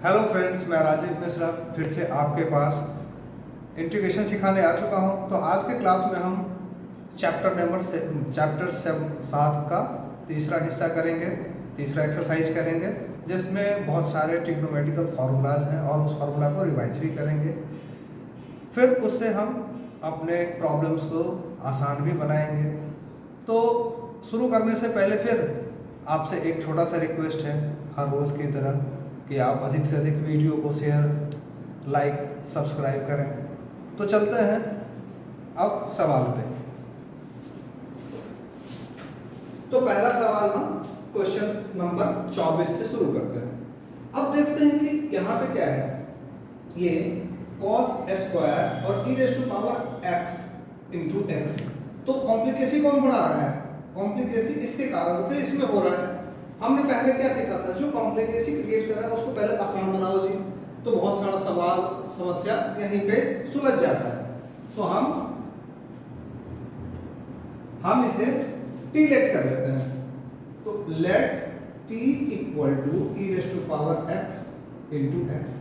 Hello friends, मैं राजीव मिश्रा फिर से आपके पास इंटीग्रेशन सिखाने आ चुका हूं। तो आज के क्लास में हम चैप्टर 7 का तीसरा हिस्सा करेंगे, तीसरा एक्सरसाइज करेंगे, जिसमें बहुत सारे ट्रिग्नोमेट्रिकल फार्मूलाज हैं और उस फार्मूला को रिवाइज भी करेंगे। फिर उससे हम अपने प्रॉब्लम्स को आसान भी बनाएंगे। तो शुरू करने से पहले फिर आपसे एक छोटा सा रिक्वेस्ट है, हर रोज़ की तरह, कि आप अधिक से अधिक वीडियो को शेयर, लाइक, सब्सक्राइब करें। तो चलते हैं अब सवाल पे। तो पहला सवाल हम क्वेश्चन नंबर 24 से शुरू करते हैं। अब देखते हैं कि यहाँ पे क्या है। ये cos स्क्वायर और e raise to power x into x. तो कॉम्प्लिकेसी कौन बढ़ा रहा है? कॉम्प्लिकेसी इसके कारण से इसमें हो रहा है। हमने पहले क्या सीखा था? जो कॉम्प्लिकेसी क्रिएट कर रहा है उसको पहले आसान बनाओ जी। तो बहुत सारा समस्या यहीं पे सुलझ जाता है। तो हम इसे t लेट कर लेते हैं। तो let t equal to e raise to power x into x.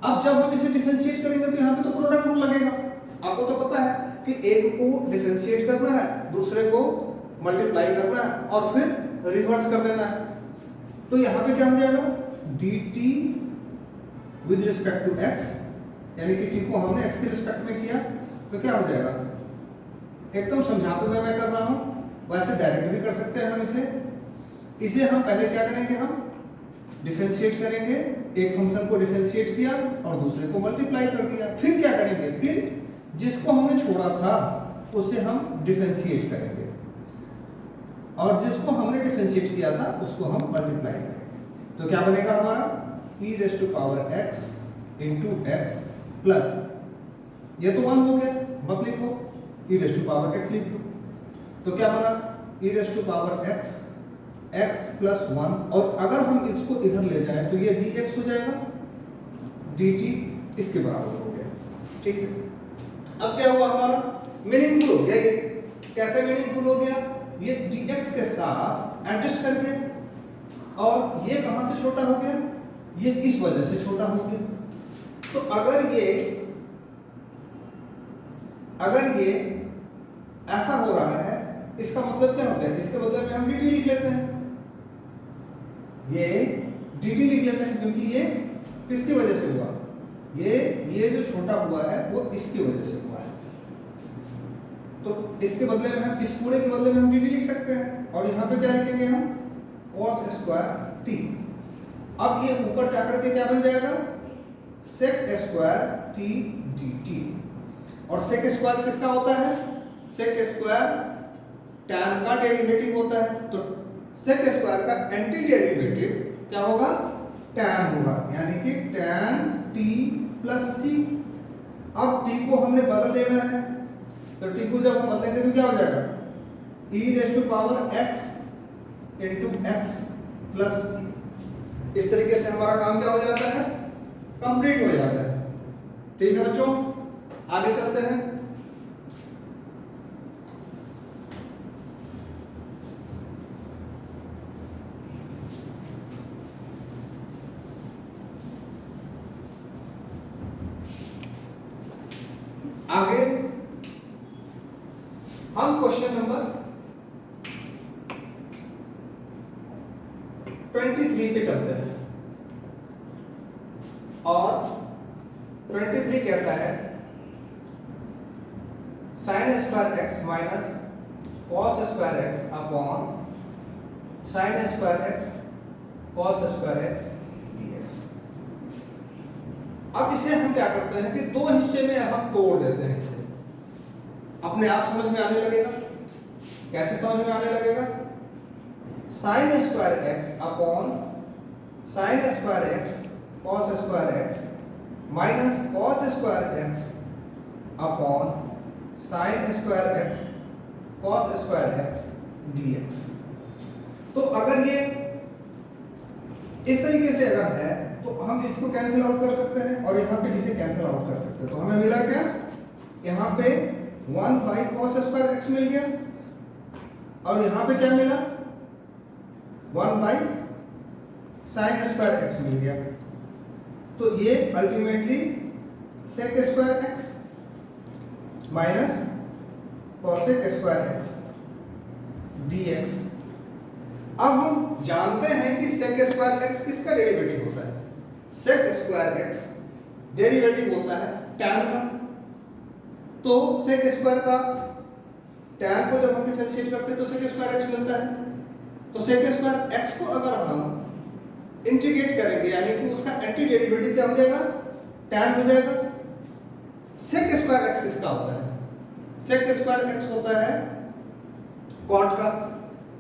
अब जब हम इसे डिफरेंशिएट करेंगे तो यहाँ पे तो प्रोडक्ट रूल लगेगा। आपको तो पता है कि एक को डिफरेंशिएट करना है, दूसरे को मल्टीप्लाई करना है और फिर रिवर्स कर देना है। तो यहाँ पे क्या हो जाएगा? dt with respect to x, यानी कि t को हमने x के रिस्पेक्ट में किया तो क्या हो जाएगा? एकदम समझाते हुए मैं कर रहा हूँ, वैसे डायरेक्ट भी कर सकते हैं हम इसे हम पहले क्या करेंगे? हम डिफरेंशिएट करेंगे। एक फंक्शन को डिफरेंशिएट किया और दूसरे को मल्टीप्लाई कर दिया। फिर क्या करेंगे? फिर जिसको हमने छोड़ा था उसे हम डिफरेंशिएट करेंगे और जिसको हमने डिफरेंशिएट किया था उसको हम मल्टीप्लाई करेंगे। तो क्या बनेगा हमारा? e raise to power x into x plus, ये तो 1 हो गया, मत लिखो, e raise to power x लिख दो। तो क्या बना? e raise to power x plus 1, और अगर हम इसको इधर ले जाएं तो ये dx हो जाएगा, dt इसके बराबर हो गया। ठीक है, अब क्या हुआ? हमारा मीनिंगफुल हो गया। ये कैसे मीनिंगफुल हो गया? ये dx के साथ एडजस्ट कर गया और ये कहां से छोटा हो गया? ये इस वजह से छोटा हो गया। तो अगर ये ऐसा हो रहा है, इसका मतलब क्या होता है? इसके मतलब में हम dt लिख लेते हैं। ये dt लिख लेते हैं क्योंकि ये किसकी वजह से हुआ? ये जो छोटा हुआ है वो इसकी वजह से हुआ है। तो इसके बदले में हम, इस पूरे के बदले में हम dt लिख सकते हैं और यहाँ पे क्या लिखेंगे हम? cos square t। अब ये ऊपर जाकर के क्या बन जाएगा? sec square t dt। और sec स्क्वायर किसका होता है? sec स्क्वायर tan का डेरिवेटिव होता है। तो sec स्क्वायर का एंटी डेरिवेटिव क्या होगा? tan होगा, यानी कि tan t प्लस c। अब t को हमने बदल देना है, तो t को जब हम बदलेंगे तो क्या हो जाएगा? e raise to power x into x plus c। इस तरीके से हमारा काम क्या हो जाता है? कंप्लीट हो जाता है। ठीक है बच्चों, आगे चलते हैं। आगे हम क्वेश्चन नंबर 23 पे चलते हैं और 23 कहता है sin square x minus cos square x upon sin square x cos square x dx। अब इसे हम क्या करते हैं कि दो हिस्से में हम तोड़ देते हैं। इसे अपने आप समझ में आने लगेगा। कैसे समझ में आने लगेगा? sin square x upon sin square x cos square x minus cos square x upon sin square x cos square x dx। तो अगर ये इस तरीके से अगर है तो हम इसको कैंसिल आउट कर सकते हैं और यहाँ पे इसे कैंसिल आउट कर सकते हैं। तो हमें मिला क्या? यहाँ पे 1 बाई cos स्क्वायर x मिल गया और यहाँ पे क्या मिला? 1 बाई साइन स्क्वायर एक्स मिल गया। तो ये ultimately sec square x minus cosec square x dx। अब हम जानते हैं कि sec स्क्वायर x किसका डेरिवेटिव होता है? sec स्क्वायर x डेरिवेटिव होता है tan का। तो sec स्क्वायर का tan को जब हम डिफरेंशिएट करते हैं तो sec स्क्वायर x मिलता है। तो sec स्क्वायर x को अगर हम इंटीग्रेट करेंगे यानी कि उसका एंटी डेरिवेटिव क्या हो जाएगा? tan हो जाएगा। sec स्क्वायर x किसका होता है? sec स्क्वायर x होता है cot का।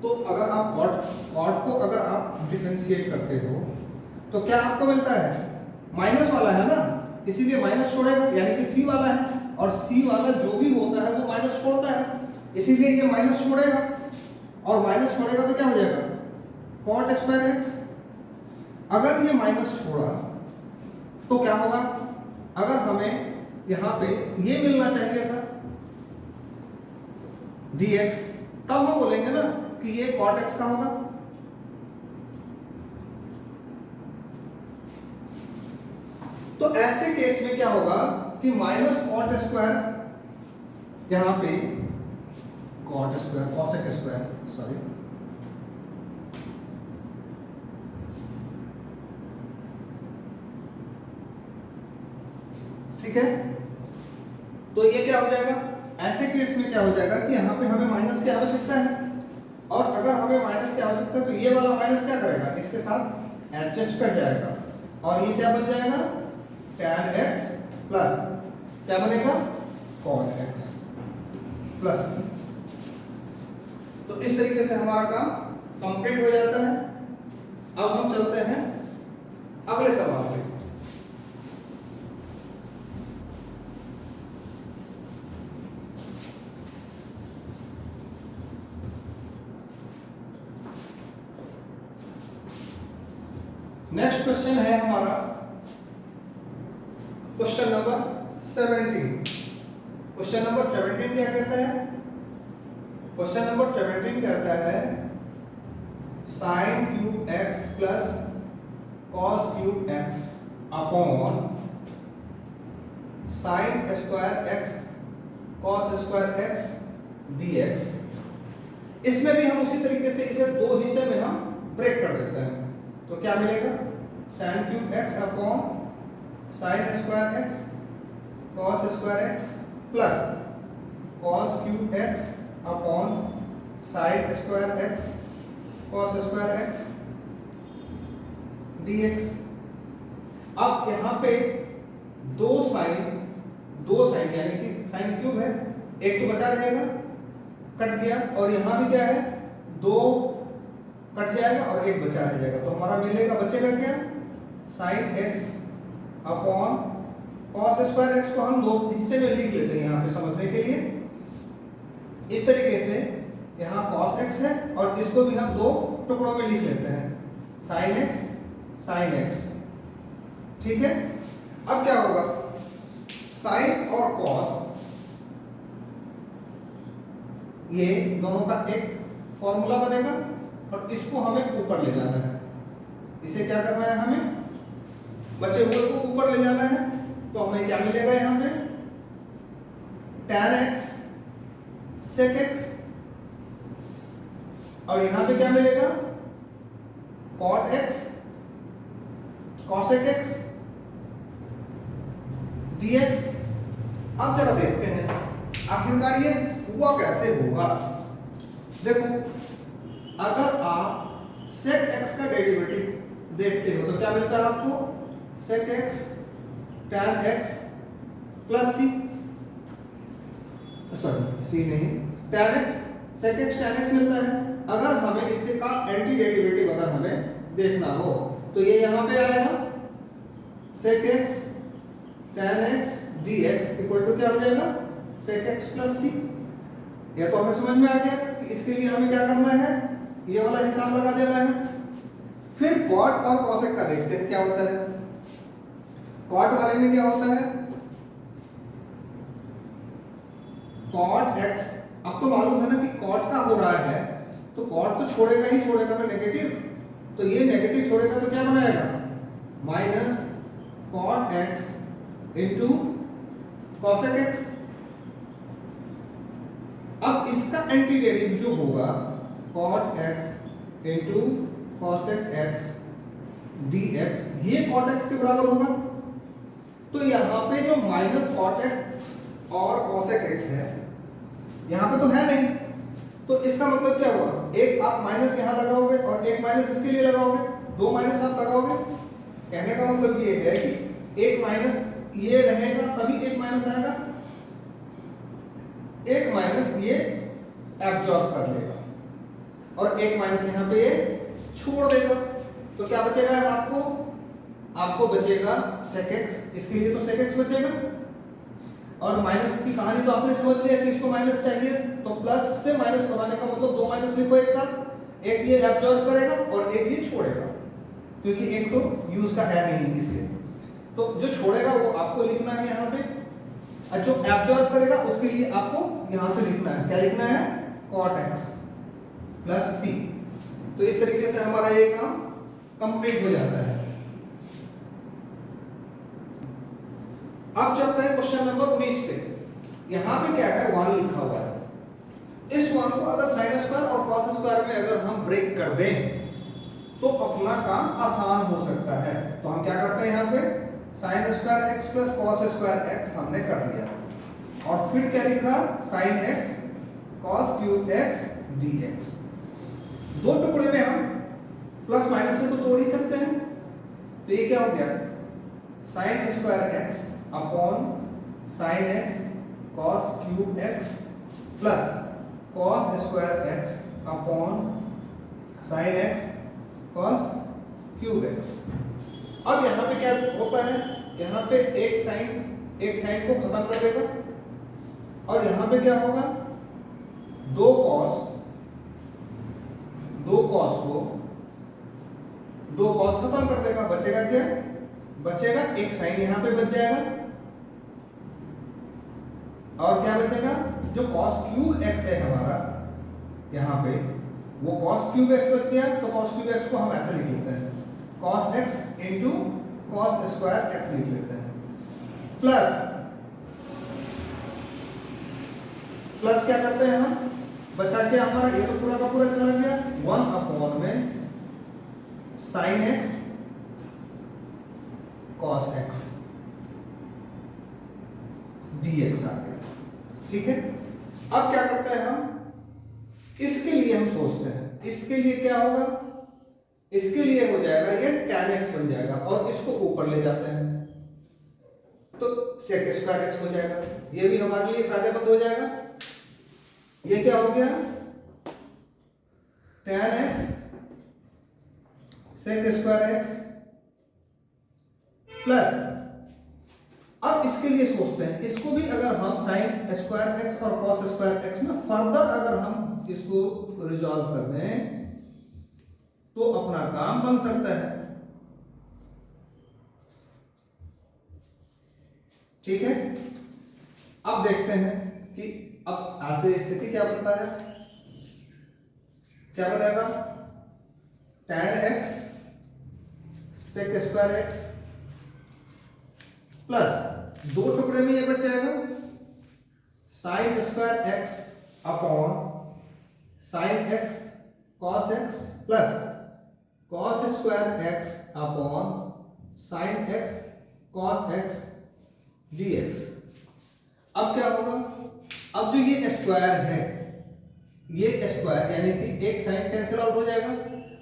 तो अगर आप cot को अगर आप डिफरेंशिएट करते हो तो क्या आपको मिलता है? माइनस वाला है ना, इसीलिए माइनस छोड़ेगा, यानी कि c वाला है और c वाला जो भी होता है वो माइनस छोड़ता है, इसीलिए ये माइनस छोड़ेगा और माइनस छोड़ेगा तो क्या हो जाएगा? cot square x। अगर ये माइनस छोड़ा तो क्या होगा? अगर हमें यहां पे ये मिलना चाहिए था dx, तब हम बोलेंगे ना कि ये cot x का होगा। तो ऐसे केस में क्या होगा कि माइनस cot स्क्वायर यहां पे cot square cosec square sorry ठीक है। तो ये क्या हो जाएगा? ऐसे केस में क्या हो जाएगा कि यहाँ पे हमें माइनस की आवश्यकता है और अगर हमें माइनस की आवश्यकता है तो ये वाला माइनस क्या करेगा? इसके साथ एडजस्ट कर जाएगा और ये क्या बन जाएगा? tan x प्लस क्या बनेगा? cot x plus. तो इस तरीके से हमारा काम कंप्लीट हो जाता है। अब हम चलते हैं अगले सवाल पे। नेक्स्ट क्वेश्चन है हमारा क्वेश्चन नंबर 17। क्वेश्चन नंबर 17 क्या कहता है? क्वेश्चन नंबर 17 कहता है sin cube x plus cos cube x upon sin square x cos square x dx। इसमें भी हम उसी तरीके से इसे दो हिस्से में हम ब्रेक कर देते हैं। तो क्या मिलेगा? sin cube x upon sin square x cos square x plus cos cube x upon sin square x cos square x dx। अब यहाँ पे दो साइन यानी कि sin क्यूब है, एक तो बचा रहेगा, कट गया, और यहाँ भी क्या है? दो कट जाएगा और एक बचा रह जाएगा। तो हमारा मिलेगा, बचेगा क्या? sin x upon cos square x को हम दो हिस्से में लिख लेते हैं यहाँ पे समझने के लिए। इस तरीके से यहाँ cos x है और इसको भी हम दो टुकड़ों में लिख लेते हैं, sin x। ठीक है। अब क्या होगा? sin और cos ये दोनों का एक फॉर्मूला बनेगा और इसको हमें ऊपर ले जाना है। इसे क्या करना है? हमें बचे हुए को ऊपर ले जाना है। तो हमें क्या मिलेगा यहाँ पे? tan x sec x, और यहाँ पे क्या मिलेगा? cot x cosec x dx। अब जरा देखते हैं आखिरकार ये हुआ कैसे होगा। देखो, अगर आप sec x का डेरिवेटिव देखते हो तो क्या मिलता है आपको? sec x tan x plus c नहीं, tan x sec x tan x मिलता है। अगर हमें इसे का एंटी डेरिवेटिव अगर हमें देखना हो तो ये यहाँ पे आएगा sec x tan x dx equal to क्या हो जाएगा? sec x plus c। ये तो हमें समझ में आ गया कि इसके लिए हमें क्या करना है? ये वाला हिसाब लगा देना है। फिर cot और cosec का देखते हैं क्या होता है। cot वाले में क्या होता है? cot x, अब तो मालूम है ना कि cot का हो रहा है तो cot तो छोड़ेगा ही छोड़ेगा ना नेगेटिव, तो ये नेगेटिव छोड़ेगा तो क्या बनाएगा? Minus cot x into cosec x. अब इसका एंटीडेरिवेटिव जो होगा cot x into cosec x dx, ये कॉट एक्स के बराबर होगा। तो यहां पे जो माइनस कॉट एक्स और कॉसेक एक्स है यहां पे तो है नहीं, तो इसका मतलब क्या हुआ, एक आप माइनस यहां लगाओगे और एक माइनस इसके लिए लगाओगे, दो माइनस आप लगाओगे। कहने का मतलब ये है कि एक माइनस ये रहेगा तभी एक माइनस आएगा, एक माइनस ये एब्जॉर्ब कर लेगा और एक माइनस यहां पे ये छोड़ देगा। तो क्या बचेगा आपको, आपको बचेगा sec x, इसके लिए तो sec x बचेगा। और माइनस की कहानी तो आपने समझ लिया कि इसको माइनस चाहिए, तो प्लस से माइनस बनाने का मतलब दो माइनस लिखो एक साथ, एक ये एब्जॉर्ब करेगा और एक ये छोड़ेगा, क्योंकि एक तो यूज का है नहीं इसलिए। तो जो छोड़ेगा वो आपको लिखना है यहाँ पे, और जो एब्जॉर्ब करेगा उसके लिए आपको यहां से लिखना है, क्या लिखना है, cot x प्लस c। तो इस तरीके से हमारा ये काम कंप्लीट हो जाता है। अब चलते हैं क्वेश्चन नंबर 19 पे। यहां पे क्या है, 1 लिखा हुआ है। इस 1 को अगर साइन स्क्वायर और कॉस स्क्वायर में अगर हम ब्रेक कर दें तो अपना काम आसान हो सकता है। तो हम क्या करते हैं, यहाँ पे sine square x plus cos square x हमने कर लिया और फिर क्या लिखा, sine x cos cube x dx। दो टुकड़े में हम प्लस माइनस से तो तोड़ ही सकते हैं, तो ये क्या हो गया, sine square x upon sine x cos cube x plus cos square x upon sine x cos cube x. अब यहां पे क्या होता है, यहां पे एक साइन को खत्म कर देगा और यहां पे क्या होगा, दो कॉस खत्म कर देगा, बचेगा क्या, बचेगा एक साइन यहां पे बच जाएगा और क्या बचेगा, जो कॉस क्यूब एक्स है हमारा यहां पे, वो cos क्यूब एक्स बच गया। तो cos क्यूब एक्स को हम ऐसे लिख लेते हैं, cos x into cos square x लिख लेते हैं, प्लस क्या करते हैं हम, बचा के हमारा ये तो पूरा का पूरा चला गया, 1 अपॉन में sine x cos x dx आ गया। ठीक है, अब क्या करते हैं हम, इसके लिए हम सोचते हैं, इसके लिए क्या होगा, इसके लिए हो जाएगा ये tan x बन जाएगा और इसको ऊपर ले जाते हैं तो sec स्क्वायर x हो जाएगा, ये भी हमारे लिए फायदेमंद हो जाएगा। ये क्या हो गया, tan x sec square x plus, अब इसके लिए सोचते हैं, इसको भी अगर हम साइन स्क्वायर एक्स और कॉस स्क्वायर एक्स में फर्दर अगर हम इसको रिजॉल्व कर दें तो अपना काम बन सकता है। ठीक है, अब देखते हैं कि अब ऐसे स्थिति क्या बनता है, क्या बनेगा, tan x sec square x plus दो टुकड़े में ये बच जाएगा sine square x upon sine x cos x plus cos square x upon sine x cos x dx। अब क्या होगा, अब जो ये स्क्वायर है, ये स्क्वायर यानी कि एक साइन कैंसिल आउट हो जाएगा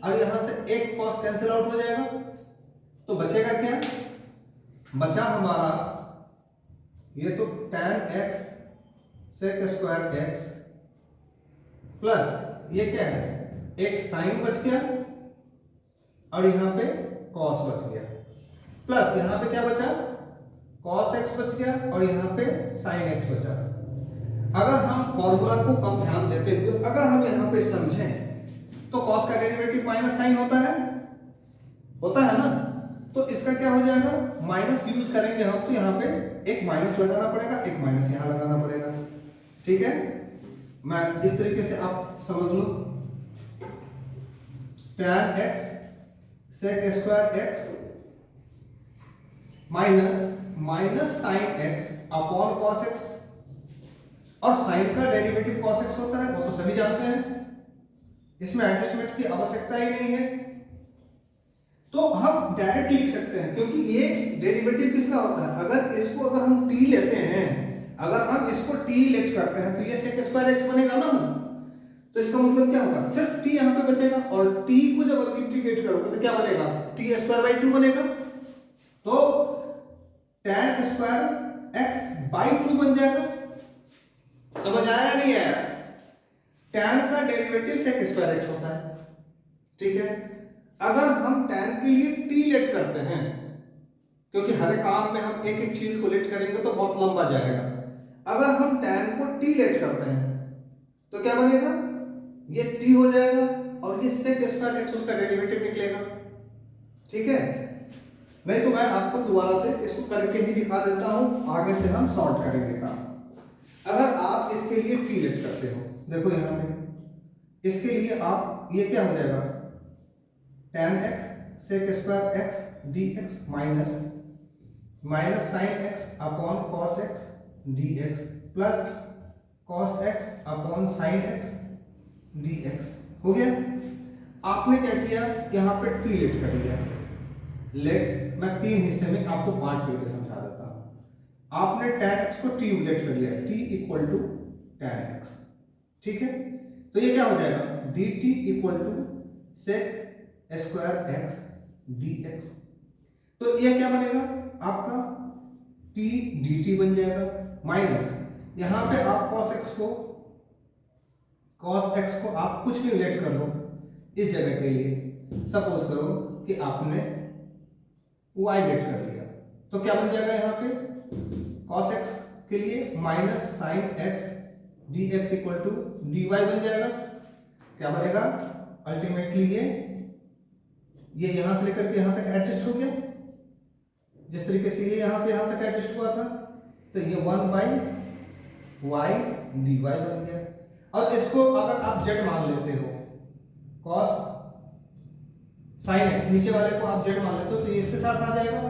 और यहां से एक कॉस कैंसिल आउट हो जाएगा, तो बचेगा क्या, बचा हमारा ये तो tan x sec square x plus ये क्या है, एक साइन बच गया और यहां पे cos बच गया, प्लस यहां पे क्या बचा, cos x बच गया और यहां पे sin x बचा। अगर हम फॉर्मूला को कम ध्यान देते हुए अगर हम यहां पे समझें तो cos का डेरिवेटिव माइनस साइन होता है ना, तो इसका क्या हो जाएगा, माइनस यूज करेंगे हम तो यहाँ पे एक माइनस लगाना पड़ेगा, एक माइनस यहाँ लगाना पड़ेगा। ठीक है, मैं इस तरीके से आप समझ लो, tan x sec square x minus sine x upon cos x, और साइन का डेरिवेटिव कॉस एक्स होता है, वो तो सभी जानते हैं, इसमें एडजस्टमेंट की आवश्यकता ही नहीं है। तो हम डायरेक्ट लिख सकते हैं, क्योंकि ये डेरिवेटिव किसका होता है, अगर हम t लेते हैं, अगर हम इसको t लेट करते हैं तो ये sec स्क्वायर x बनेगा ना। तो इसका मतलब क्या होगा, सिर्फ t यहां पे बचेगा, और t को जब इंटीग्रेट करोगे तो क्या बनेगा, t स्क्वायर बाई 2 बनेगा। तो tan स्क्वायर x बाई 2 बन जाएगा। समझ आया या नहीं आया? tan का डेरिवेटिव sec स्क्वायर x होता है, ठीक है। अगर हम tan के लिए t लेट करते हैं, क्योंकि हर काम में हम एक एक चीज को लेट करेंगे तो बहुत लंबा जाएगा, अगर हम tan को t लेट करते हैं तो क्या बनेगा, ये t हो जाएगा, और ये sec स्क्वायर x उसका डेरिवेटिव निकलेगा, ठीक है। नहीं तो मैं आपको दोबारा से इसको करके ही दिखा देता हूं, आगे से हम सॉल्व करेंगे काम। अगर आप इसके लिए t लेट करते हो, देखो यहां पे इसके लिए आप, ये क्या हो जाएगा, tan x sec square x dx minus sine x upon cos x dx plus cos x upon sine x dx हो गया। आपने क्या किया, यहां पे t लेट कर लिया। लेट मैं 3 हिस्से में आपको बांट करके समझा देता हूं। आपने tan x को t लेट कर लिया, t इक्वल टू tan x, ठीक है। तो ये क्या हो जाएगा, dt equal to sec square x dx। तो ये क्या बनेगा आपका, t dt बन जाएगा, माइनस यहां पे आप cos x को आप कुछ भी लेट कर लो इस जगह के लिए। सपोज करो कि आपने y लेट कर लिया, तो क्या बन जाएगा यहाँ पे, cos x के लिए minus sine x dx equal to dy बन जाएगा। क्या बनेगा, अल्टीमेटली ये यहां से लेकर के यहां तक एडजस्ट हो गया, जिस तरीके से ये यहां से यहां तक एडजस्ट हुआ था, तो ये 1 बाई y dy बन गया। और इसको अगर आप z मान लेते हो, cos sin x नीचे वाले को आप z मान लेते हो, तो ये इसके साथ आ जाएगा।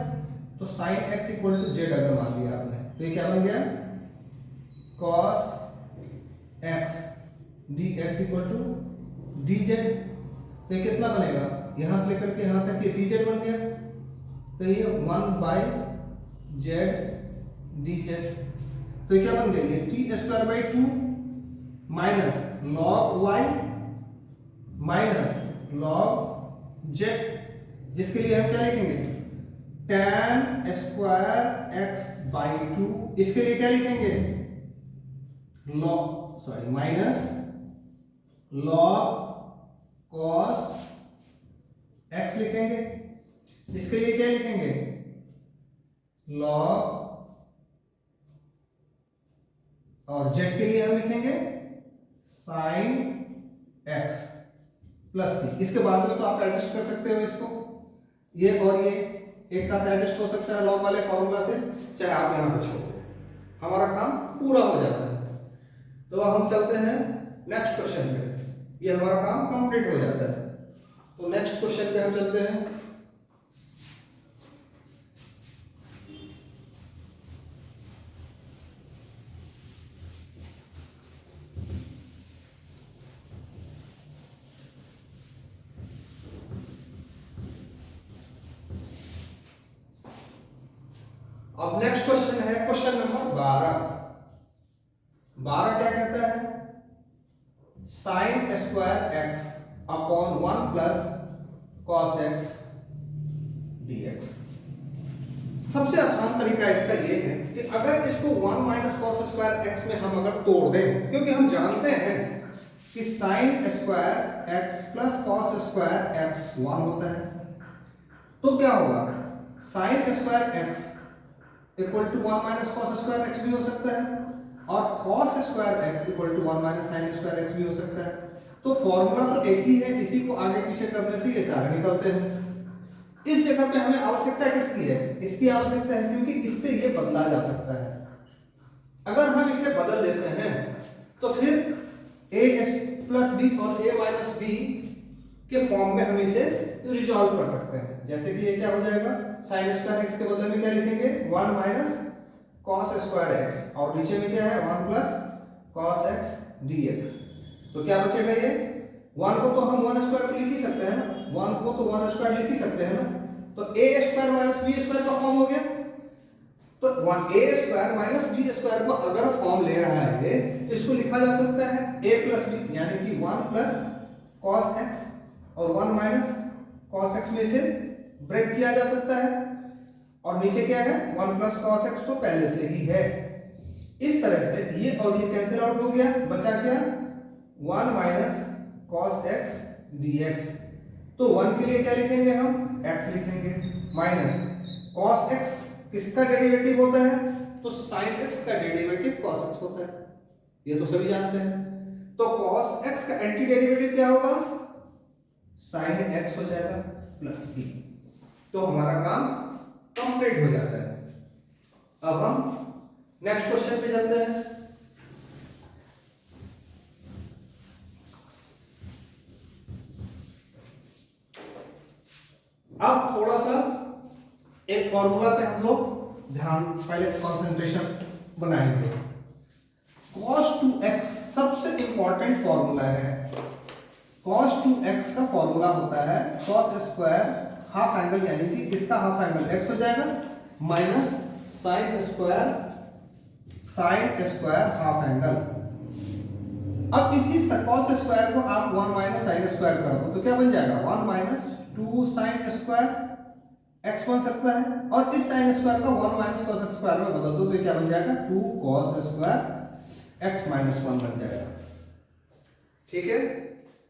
तो sin x equal to z अगर मान लिया आपने, तो ये क्या बन गया, cos x dx equal to dz। तो ये कितना बनेगा, यहां से लेकर के यहां तक ये dz बन गया, तो ये 1 बाई z dz। तो ये क्या बन गया, ये t square by 2 minus log y minus log z, जिसके लिए हम क्या लिखेंगे, tan स्क्वायर x बाई 2, इसके लिए क्या लिखेंगे, माइनस log cos x लिखेंगे। इसके लिए क्या लिखेंगे, log, और z के लिए हम लिखेंगे sin x प्लस c। इसके बाद में तो आप एडजस्ट कर सकते हो इसको, ये और ये एक साथ एडजस्ट हो सकता है log वाले फॉर्मूला से, चाहे आप यहां पे छोड़ दो, हमारा काम पूरा हो जाता है। तो हम चलते हैं नेक्स्ट क्वेश्चन पे, ये हमारा काम कंप्लीट हो जाता है। तो नेक्स्ट क्वेश्चन पे हम चलते हैं। अब नेक्स्ट क्वेश्चन है क्वेश्चन नंबर 12। 12 क्या कहता है, sign square x upon 1 plus cos x dx। सबसे आसान तरीका इसका ये है कि अगर इसको 1 माइनस कॉस स्क्वायर x में हम अगर तोड़ दें, क्योंकि हम जानते हैं कि sine square x plus cos square x 1 होता है, तो क्या होगा, sine square x equal to 1 minus cos square x भी हो सकता है, और cos square x equal to 1 minus sine square x भी हो सकता है। तो फॉर्मूला तो एक ही है, इसी को आगे पीछे करने से ये सारे निकलते हैं। इस जगह पे हमें आवश्यकता किसकी है, इसकी आवश्यकता है, क्योंकि इससे ये बदला जा सकता है। अगर हम इसे बदल देते हैं तो फिर a प्लस बी और a माइनस बी के फॉर्म में हम इसे रिजॉल्व कर सकते हैं। जैसे कि ये क्या हो जाएगा, साइन स्क्वायर एक्स के बदले में क्या लिखेंगे 1 माइनस कॉस स्क्वायर एक्स, और नीचे में क्या है 1 प्लस कॉस एक्स dx। तो क्या बचेगा ये 1 को तो हम 1 स्क्वायर पे लिख ही सकते हैं ना, 1 को तो 1 स्क्वायर लिख ही सकते हैं ना, तो a square minus b square का फॉर्म हो गया। तो 1a square minus b square को अगर फॉर्म ले रहा है तो इसको लिखा जा सकता है a प्लस b, यानी कि 1 प्लस कॉस एक्स और 1 माइनस कॉस एक्स में से ब्रेक किया जा सकता है, और नीचे क्या है 1 प्लस कॉस एक्स तो पहले से ही है। इस तरह से ये और ये कैंसिल आउट हो गया, बचा क्या 1 माइनस कॉस एक्स dx। तो 1 के लिए क्या लिखेंगे हम x लिखेंगे, माइनस कॉस x किसका डेरिवेटिव होता है, तो साइन x का डेरिवेटिव कॉस x होता है, ये तो सभी जानते हैं। तो कॉस x का एंटी डेरिवेटिव क्या होगा साइन x हो जाएगा प्लस c। तो हमारा काम कंप्लीट हो जाता है। अब हम नेक्स्ट क्वेश्चन पे चलते हैं। अब थोड़ा सा एक फॉर्मूला पे हम लोग ध्यान पहले कंसंट्रेशन बनाएंगे। cos 2x सबसे इंपॉर्टेंट फॉर्मूला है। cos 2x का फॉर्मूला होता है cos स्क्वायर हाफ एंगल, यानी कि इसका हाफ एंगल x हो जाएगा, minus sine square half angle. अब इसी cos स्क्वायर को आप 1 माइनस साइन स्क्वायर कर दो तो क्या बन जाएगा 1 माइनस 2 साइन स्क्वायर x बन सकता है, और इस साइन स्क्वायर का 1 माइनस कॉस स्क्वायर में बदल दो तो क्या बन जाएगा 2 कॉस स्क्वायर x माइनस 1 बन जाएगा। ठीक है,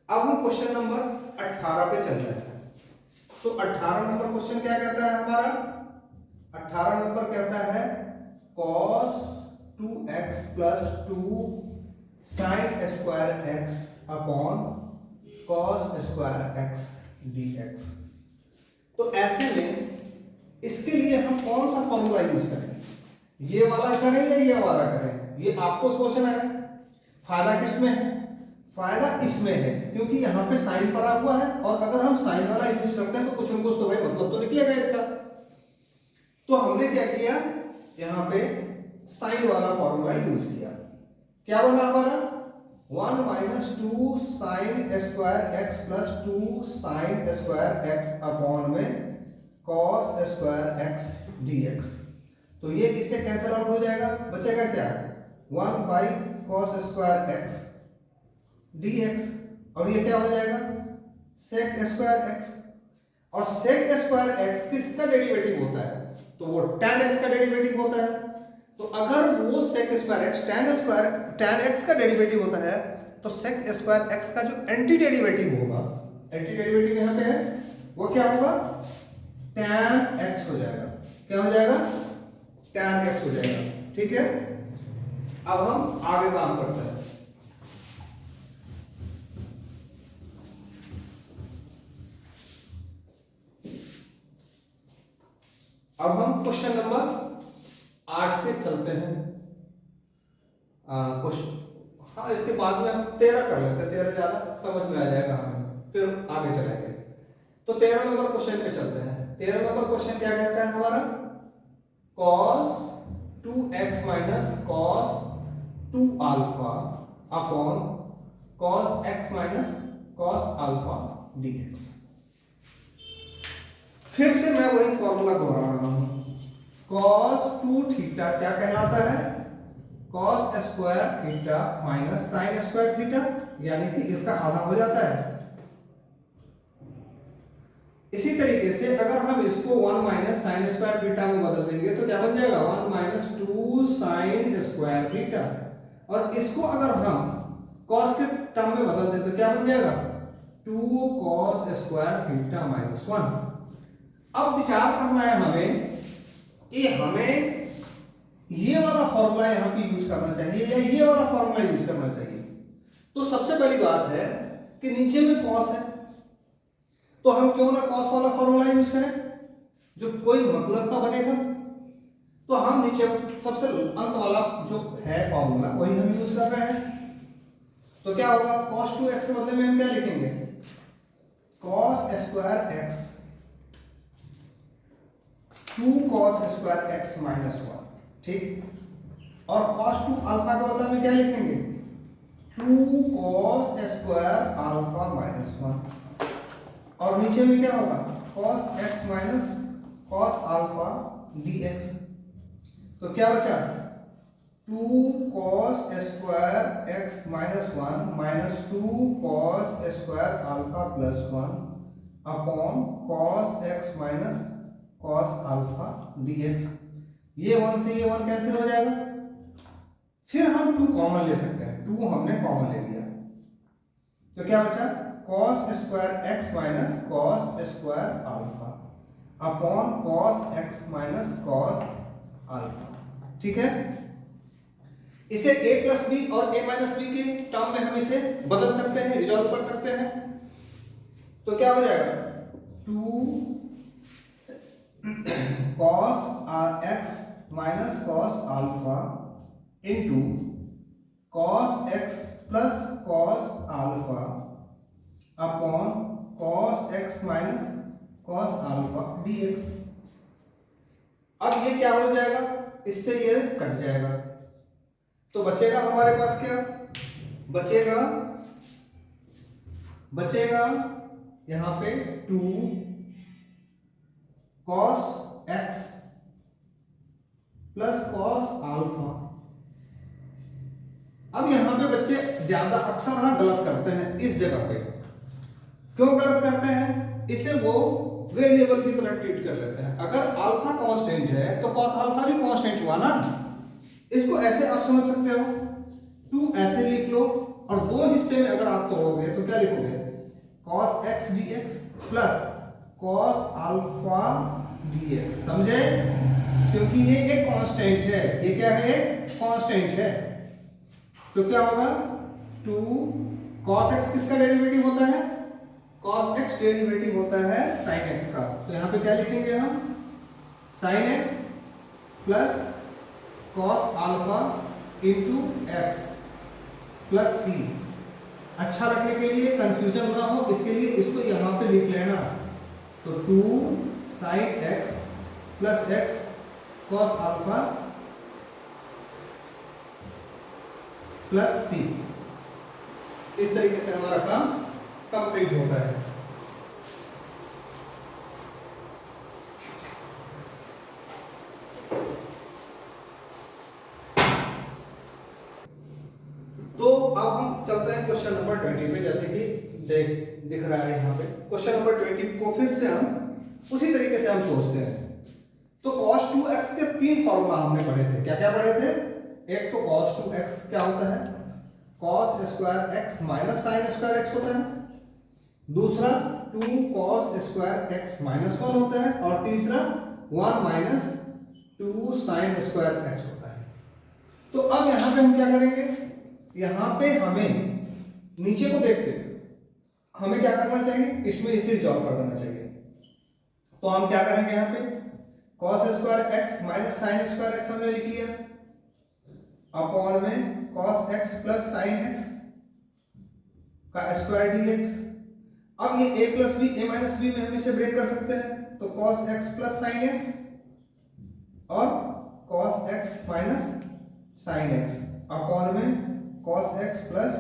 अब हम क्वेश्चन नंबर 18 पे चल रहे हैं। तो 18 नंबर क्वेश्चन क्या कहता है हमारा, 18 नंबर कहता है cos 2x plus 2 sign square x upon cos square x dx। तो ऐसे में इसके लिए हम कौन सा फॉर्मूला यूज करें, ये वाला करें या ये वाला करें, ये आपको सोचना है। फायदा किसमें है, फायदा इसमें है क्योंकि यहाँ पे साइन पड़ा हुआ है, और अगर हम साइन वाला यूज करते हैं तो कुछ न कुछ तो भाई मतलब तो निकलेगा इसका। तो हमने क्या किया, यहाँ पे साइन वाला फॉर्मूला यूज किया। क्या बना हमारा 1 minus 2 sine square x plus 2 sine square x upon में कॉस स्क्वायर एक्स dx। तो ये इससे कैंसिल आउट हो जाएगा, बचेगा क्या 1 by cos square x dx, और ये क्या हो जाएगा सेक स्क्वायर एक्स। और सेक स्क्वायर एक्स किसका डेरिवेटिव होता है, तो वो tan x का डेरिवेटिव होता है। तो अगर वो sec square x tan x का डेरिवेटिव होता है तो सेक स्क्वायर एक्स का जो एंटी डेरिवेटिव होगा, एंटी डेरिवेटिव यहां पे है, वो क्या होगा tan x हो जाएगा। क्या हो जाएगा tan x हो जाएगा। ठीक है, अब हम आगे काम करते हैं। अब हम क्वेश्चन नंबर 8 पे चलते हैं। हाँ, इसके बाद में हम 13 कर लेते हैं, 13 ज्यादा समझ में आ जाएगा हमें, फिर आगे चलेंगे। तो 13 नंबर क्वेश्चन पे चलते हैं। 13 नंबर क्वेश्चन क्या कहता है हमारा, cos 2x minus cos 2 alpha upon cos x minus cos alpha dx। फिर से मैं वही फॉर्मूला दोहरा रहा हूं, cos 2 थीटा क्या कहलाता है cos square theta minus sine square theta, यानी कि इसका आधा हो जाता है। इसी तरीके से अगर हम इसको 1 माइनस साइन स्क्वायर थीटा में बदल देंगे तो क्या बन जाएगा 1 माइनस 2 साइन स्क्वायर थीटा, और इसको अगर हम cos के टर्म में बदल दें तो क्या बन जाएगा 2 cos स्क्वायर थीटा माइनस 1। अब विचार करना है हमें कि हमें ये वाला फॉर्मूला यहां पे यूज करना चाहिए या ये वाला फॉर्मूला यूज करना चाहिए। तो सबसे बड़ी बात है कि नीचे में cos है, तो हम क्यों ना cos वाला फॉर्मूला यूज करें जो कोई मतलब का बनेगा। तो हम नीचे सबसे अंत वाला जो है फॉर्मूला वही हम यूज कर रहे हैं। तो क्या होगा cos 2x के बदले में हम क्या लिखेंगे cos square x 2 cos square x minus 1, ठीक। और cos 2 अल्फा के बदले में क्या लिखेंगे, 2 cos स्क्वायर अल्फा माइनस 1, और नीचे में क्या होगा, cos x minus cos alpha dx। तो क्या बचा, 2 cos square x minus 1 minus 2 cos square alpha plus 1 upon cos x minus cos alpha dx। ये 1 से ये 1 कैंसिल हो जाएगा, फिर हम 2 कॉमन ले सकते हैं, 2 हमने कॉमन ले लिया, तो क्या बचा, cos square x minus cos square alpha upon cos x minus cos alpha, ठीक है। इसे a प्लस बी और a माइनस बी के टर्म में हम इसे बदल सकते हैं, रिजॉल्व कर सकते हैं। तो क्या हो जाएगा, 2 cos x minus cos alpha into cos x plus cos alpha upon cos x minus cos alpha dx। अब ये क्या हो जाएगा, इससे ये कट जाएगा, तो बचेगा हमारे पास क्या बचेगा, यहां पे 2 cos x plus cos alpha. अब यहां पे बच्चे ज्यादा अक्सर ना गलत करते हैं इस जगह पे, क्यों गलत करते हैं, इसे वो वेरिएबल की तरह ट्रीट कर लेते हैं। अगर अल्फा कांस्टेंट है तो cos अल्फा भी कांस्टेंट हुआ ना, इसको ऐसे आप समझ सकते हो, 2 ऐसे लिख लो और दो हिस्से में अगर आप तोड़ोगे तो क्या लिखोगे, cos x dx plus cos alpha dx, समझे, क्योंकि ये एक कांस्टेंट है, ये क्या है, कांस्टेंट है। तो क्या होगा, 2 cos x किसका डेरिवेटिव होता है, cos x डेरिवेटिव होता है sin x का, तो यहां पे क्या लिखेंगे हम, sin x plus cos alpha into x plus c। अच्छा लगने के लिए, कंफ्यूजन ना हो इसके लिए इसको यहां पे लिख लेना, तो 2 sin x plus x cos alpha plus c। इस तरीके से हमारा काम कंप्लीट होता है। तो अब हम चलते हैं क्वेश्चन नंबर 20 पे, जैसे कि दिख रहा है यहाँ पे क्वेश्चन नंबर 20 को फिर से हम उसी तरीके से हम सोचते हैं। तो cos 2x के 3 फॉर्मूला हमने पढ़े थे, क्या क्या पढ़े थे, एक तो cos 2x क्या होता है, cos square x minus sin square x होता है, दूसरा 2 cos स्क्वायर x माइनस 1 होता है, और तीसरा 1 माइनस 2 sin स्क्वायर x होता है। तो अब यहां पे हम क्या करेंगे, यहां पे हमें नीचे को देखते हमें क्या करना चाहिए, इसमें इसे रिजॉल्व कर देना चाहिए। तो हम क्या करेंगे, यहां पे cos square x minus sin square x हमने लिख लिया, अपॉन में cos x plus sin x का स्क्वायर dx। अब ये a plus b a minus b में हम इसे ब्रेक कर सकते हैं, तो cos x plus sin x और cos x minus sin x upon में cos x plus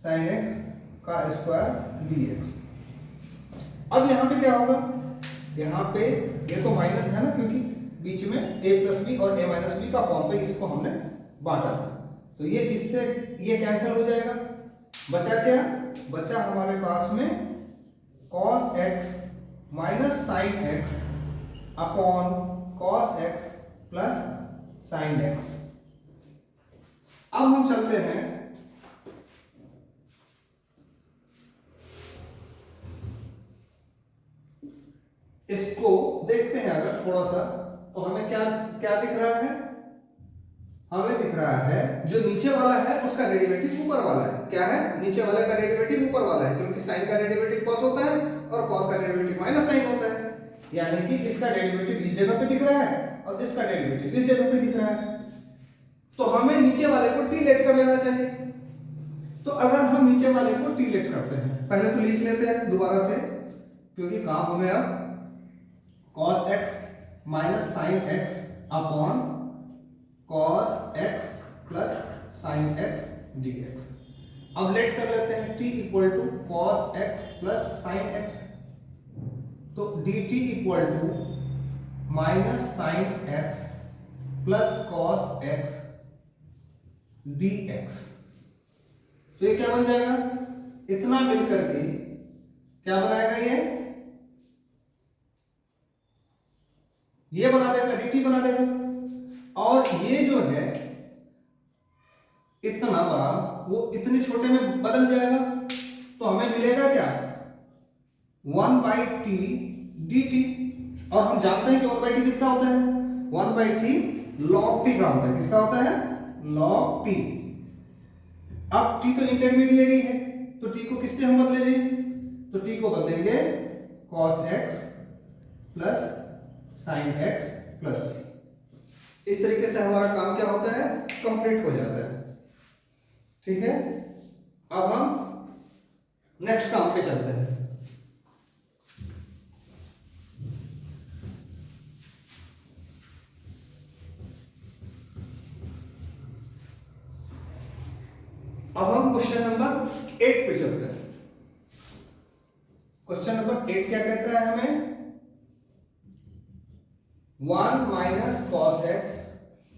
sin x का स्क्वायर dx। अब यहां पे क्या होगा, यहां पे ये तो माइनस है ना, क्योंकि बीच में a प्लस बी और a माइनस बी का फॉर्म पे इसको हमने बांटा था, तो ये इससे ये कैंसिल हो जाएगा, बचा क्या, बचा हमारे पास में cos x minus sin x upon cos x plus sin x। अब हम चलते हैं इसको देखते हैं, अगर थोड़ा सा तो हमें क्या क्या दिख रहा है, हमें दिख रहा है जो नीचे वाला है उसका डेरिवेटिव ऊपर वाला है। क्या है, नीचे वाले का डेरिवेटिव ऊपर वाला है, क्योंकि साइन का डेरिवेटिव cos होता है और cos का डेरिवेटिव माइनस साइन होता है, यानी कि इसका डेरिवेटिव इस जगह पे दिख रहा है और इसका डेरिवेटिव इस जगह पे दिख रहा है। तो हमें नीचे वाले को टी लेट कर लेना चाहिए। तो अगर हम नीचे वाले को टी लेट करते हैं, पहले तो लिख लेते हैं दोबारा से, क्योंकि काम हमें अब cos x minus sine x upon cos x plus sine x d x. अब लेट कर लेते हैं t equal to cos x plus sine x, तो dt equal to minus sine x plus cos x d x. तो ये क्या बन जाएगा, इतना मिल करके क्या बनाएगा, ये बना देगा, dt बना देगा। और ये जो है इतना बड़ा वो इतने छोटे में बदल जाएगा, तो हमें मिलेगा क्या, 1/t dt। और हम जानते हैं कि 1/t किसका होता है, 1/t log t का होता है। किसका होता है, log t। अब t तो इंटरमीडिएट है, तो t को किससे हम बदलेंगे, तो t को बदलेंगे cos x plus sin x plus c। इस तरीके से हमारा काम क्या होता है, कंप्लीट हो जाता है। ठीक है, अब हम नेक्स्ट काम पे चलते हैं। अब हम क्वेश्चन नंबर 8 पे चलते हैं। क्वेश्चन नंबर 8 क्या कहता है हमें, 1 minus cos x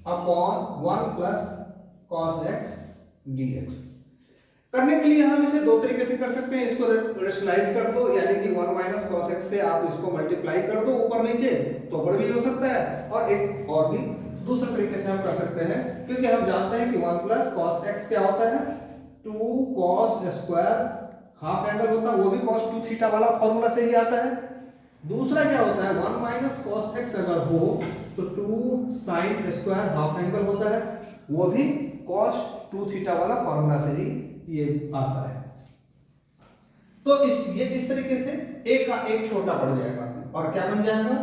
upon 1 plus cos x dx। करने के लिए हम इसे दो तरीके से कर सकते हैं, इसको रेशनलाइज कर दो, यानी कि 1 माइनस कॉस एक्स से आप इसको मल्टीप्लाई कर दो ऊपर नीचे, तो ऊपर भी हो सकता है, और एक और भी दूसरे तरीके से हम कर सकते हैं, क्योंकि हम जानते हैं कि 1 प्लस कॉस एक्स क्या होता है, 2 कॉस स्क्वायर हाफ एंगल होता है, वो भी cos 2 थीटा वाला फॉर्मूला से ही आता है। दूसरा क्या होता है, 1 माइनस कॉस एक्स अगर हो तो 2 साइन स्क्वायर हाफ एंगल होता है, वो भी cos 2 थीटा वाला फॉर्मूला से ही ये आता है। तो ये इस तरीके से एक का एक छोटा पड़ जाएगा, और क्या बन जाएगा,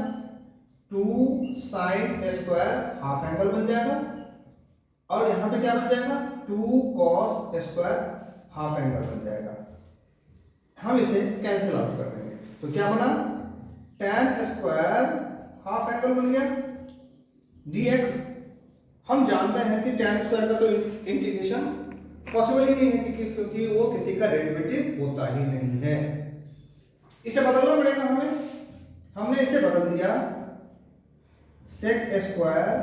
2 साइन स्क्वायर हाफ एंगल बन जाएगा, और यहां पे क्या बन जाएगा, 2 कॉस स्क्वायर हाफ एंगल बन जाएगा। हम इसे कैंसिल आउट कर देंगे, तो क्या बना, tan स्क्वायर हाफ एंगल बन गया dx। हम जानते हैं कि tan स्क्वायर का तो इंटीग्रेशन पॉसिबल ही नहीं है, क्योंकि वो किसी का डेरिवेटिव होता ही नहीं है। इसे बदलना पड़ेगा हमें, हमने इसे बदल दिया sec स्क्वायर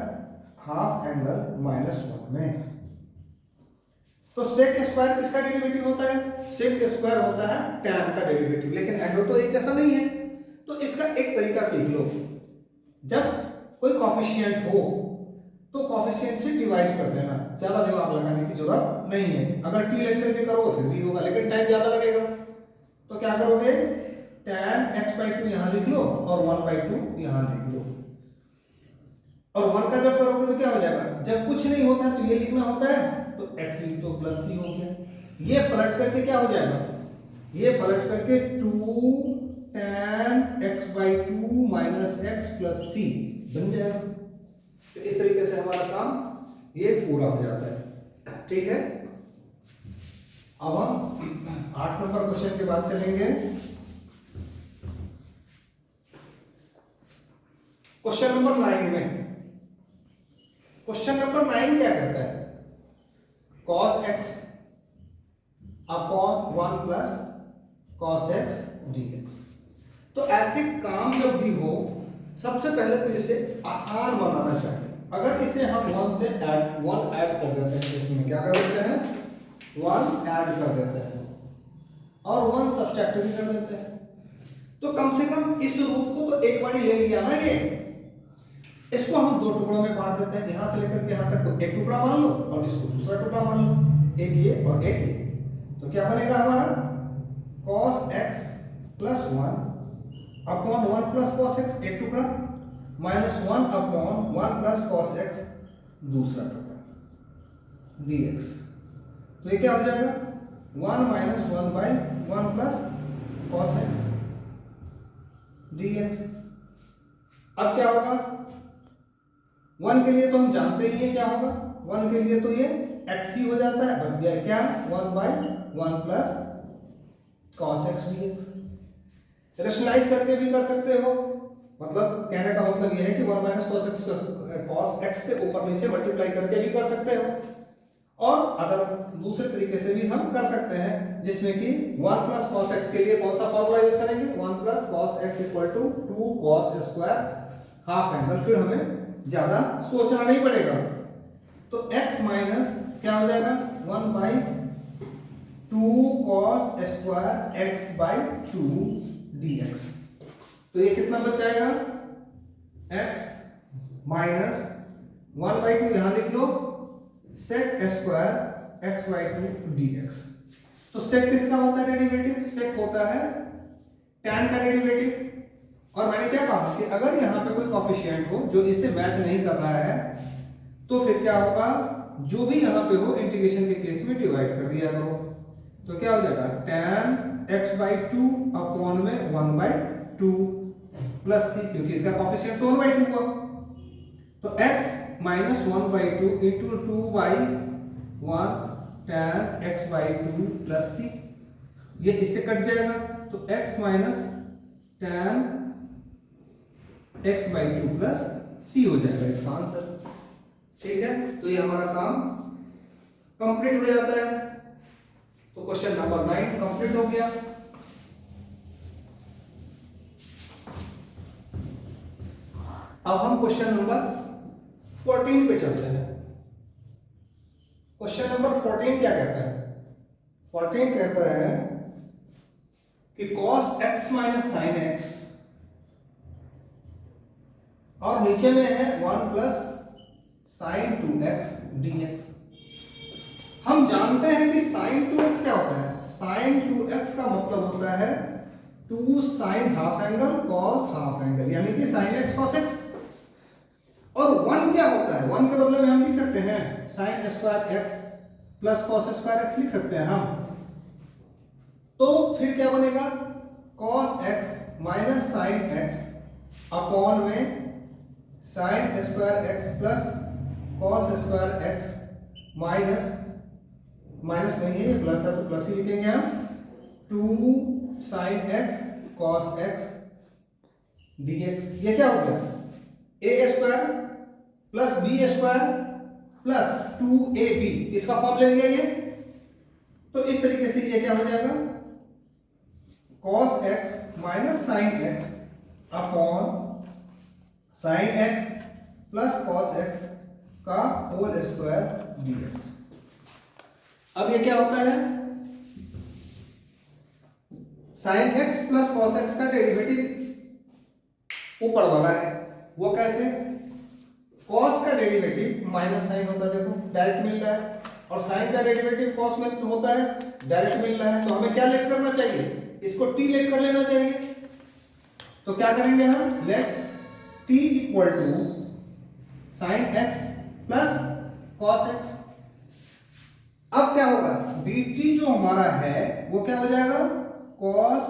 हाफ एंगल -1 में। तो sec स्क्वायर किसका डेरिवेटिव होता है, sec स्क्वायर होता है tan का डेरिवेटिव, लेकिन एंगल तो एक जैसा नहीं है। तो इसका एक तरीका सीख लो, जब कोई कॉफिशिएंट हो तो कॉफिशिएंट से डिवाइड कर देना, ज्यादा दिमाग लगाने की जरूरत नहीं है। अगर t लेट करके करोगे फिर भी होगा, लेकिन टाइम ज्यादा लगेगा। तो क्या करोगे, tan x/2 यहां लिख लो और 1/2 यहां लिख लो, और 1 का जब करोगे तो क्या हो जाएगा, जब कुछ नहीं होता है तो ये लिखना होता है, तो x लिख दो प्लस c हो गया। ये पलट करके क्या हो जाएगा, ये पलट करके 2 tan x/2 minus x plus c बन जाएगा। तो इस तरीके से हमारा काम ये पूरा हो जाता है। ठीक है, अब हम 8 नंबर क्वेश्चन के बाद चलेंगे। क्वेश्चन नंबर 9 में, क्वेश्चन नंबर 9 क्या कहता है, cos x upon 1 plus cos x dx। तो ऐसे काम जब भी हो, सबसे पहले तो इसे आसान बनाना चाहिए। अगर इसे हम 1 ऐड कर देते हैं, इसमें क्या कर देते हैं, 1 ऐड कर देते हैं और 1 सब्ट्रैक्ट भी कर देते हैं, तो कम से कम इस रूप को तो एक बारी ले लिया ना ये। इसको हम 2 टुकड़ों में बांट देते हैं, यहां से लेकर के यहां तक को एक टुकड़ा मान लो और इसको दूसरा टुकड़ा मान लो, एक ये और एक ये। तो क्या बनेगा हमारा, cos x plus 1 upon 1 plus cos x एक टुकड़ा, -1 अपॉन 1 प्लस cos x दूसरा टुकड़ा dx। तो ये क्या हो जाएगा, 1 minus 1/1 plus cos x dx। अब क्या होगा, 1 के लिए तो हम जानते ही हैं क्या होगा, 1 के लिए तो ये x ही हो जाता है, बच गया क्या, 1/1 plus cos x dx। Rationalise करके भी कर सकते हो, मतलब कहने का मतलब यह है कि 1 माइनस कॉस एक्स से ऊपर नीचे मल्टीप्लाई करके भी कर सकते हो, और अगर दूसरे तरीके से भी हम कर सकते हैं, जिसमें कि 1 प्लस कॉस एक्स के लिए कौन सा फॉर्मूला यूज करेंगे, 1 plus cos x equal to 2 cos square half angle, फिर हमें ज्यादा सोचना नहीं पड़ेगा। तो x माइनस क्या हो जाएगा 1 by 2 cos square x by 2 dx। तो ये कितना बच जाएगा, x माइनस 1 बाई 2 यहां लिख लो, sec square x by 2 dx। तो सेक किसका होता है डेरिवेटिव, सेक होता है tan का डेरिवेटिव। और मैंने क्या कहा कि अगर यहाँ पे कोई कॉफिशिएंट हो जो इससे मैच नहीं कर रहा है, तो फिर क्या होगा, जो भी यहाँ पे हो इंटीग्रेशन के केस में डिवाइड कर दिया करो। तो क्या हो जाएगा tan x बाई 2 अपॉन में 1 बाई 2 प्लस c, क्योंकि इसका कॉफिशिएंट तो 1 बाई 2 हुआ। तो x minus 1 by 2 into 2 by 1 tan x by 2 plus c, ये इससे कट जाएगा। तो x minus tan x by 2 plus c हो जाएगा इसका आंसर। ठीक है, तो ये हमारा काम कंप्लीट हो जाता है। तो क्वेश्चन नंबर 9 कंप्लीट हो गया। अब हम क्वेश्चन नंबर 14 पे चलते हैं। क्वेश्चन नंबर 14 क्या कहता है, 14 कहता है कि cos x minus sine x, और नीचे में है 1 प्लस साइन 2x dx। हम जानते हैं कि साइन 2x क्या होता है, साइन 2x का मतलब होता है 2 sine half angle cos half angle, यानी कि साइन x कॉस x। और 1 क्या होता है, 1 के बदले में हम लिख सकते हैं sine square x plus cos square x लिख सकते हैं हम। तो फिर क्या बनेगा, cos x minus sine x upon में sine square x plus cos square x minus, minus नहीं है ये प्लस है तो प्लस ही लिखेंगे हम, 2 sine x cos x dx। ये क्या हो गया, a square plus b square plus 2ab, इसका फॉर्म ले लिया ये। तो इस तरीके से ये क्या हो जाएगा, cos x minus sine x upon sine x plus cos x का होल स्क्वायर dx। अब ये क्या होता है, sine x plus cos x का डेरिवेटिव ऊपर वाला है, वो कैसे, कॉस का डेरिवेटिव माइनस साइन होता है, देखो डायरेक्ट मिल रहा है, और साइन का डेरिवेटिव कॉस में तो होता है डायरेक्ट मिल रहा है। तो हमें क्या लेट करना चाहिए, इसको t लेट कर लेना चाहिए। तो क्या करेंगे हम, let t equal to sine x plus cos x। अब क्या होगा, dt जो हमारा है वो क्या हो जाएगा, cos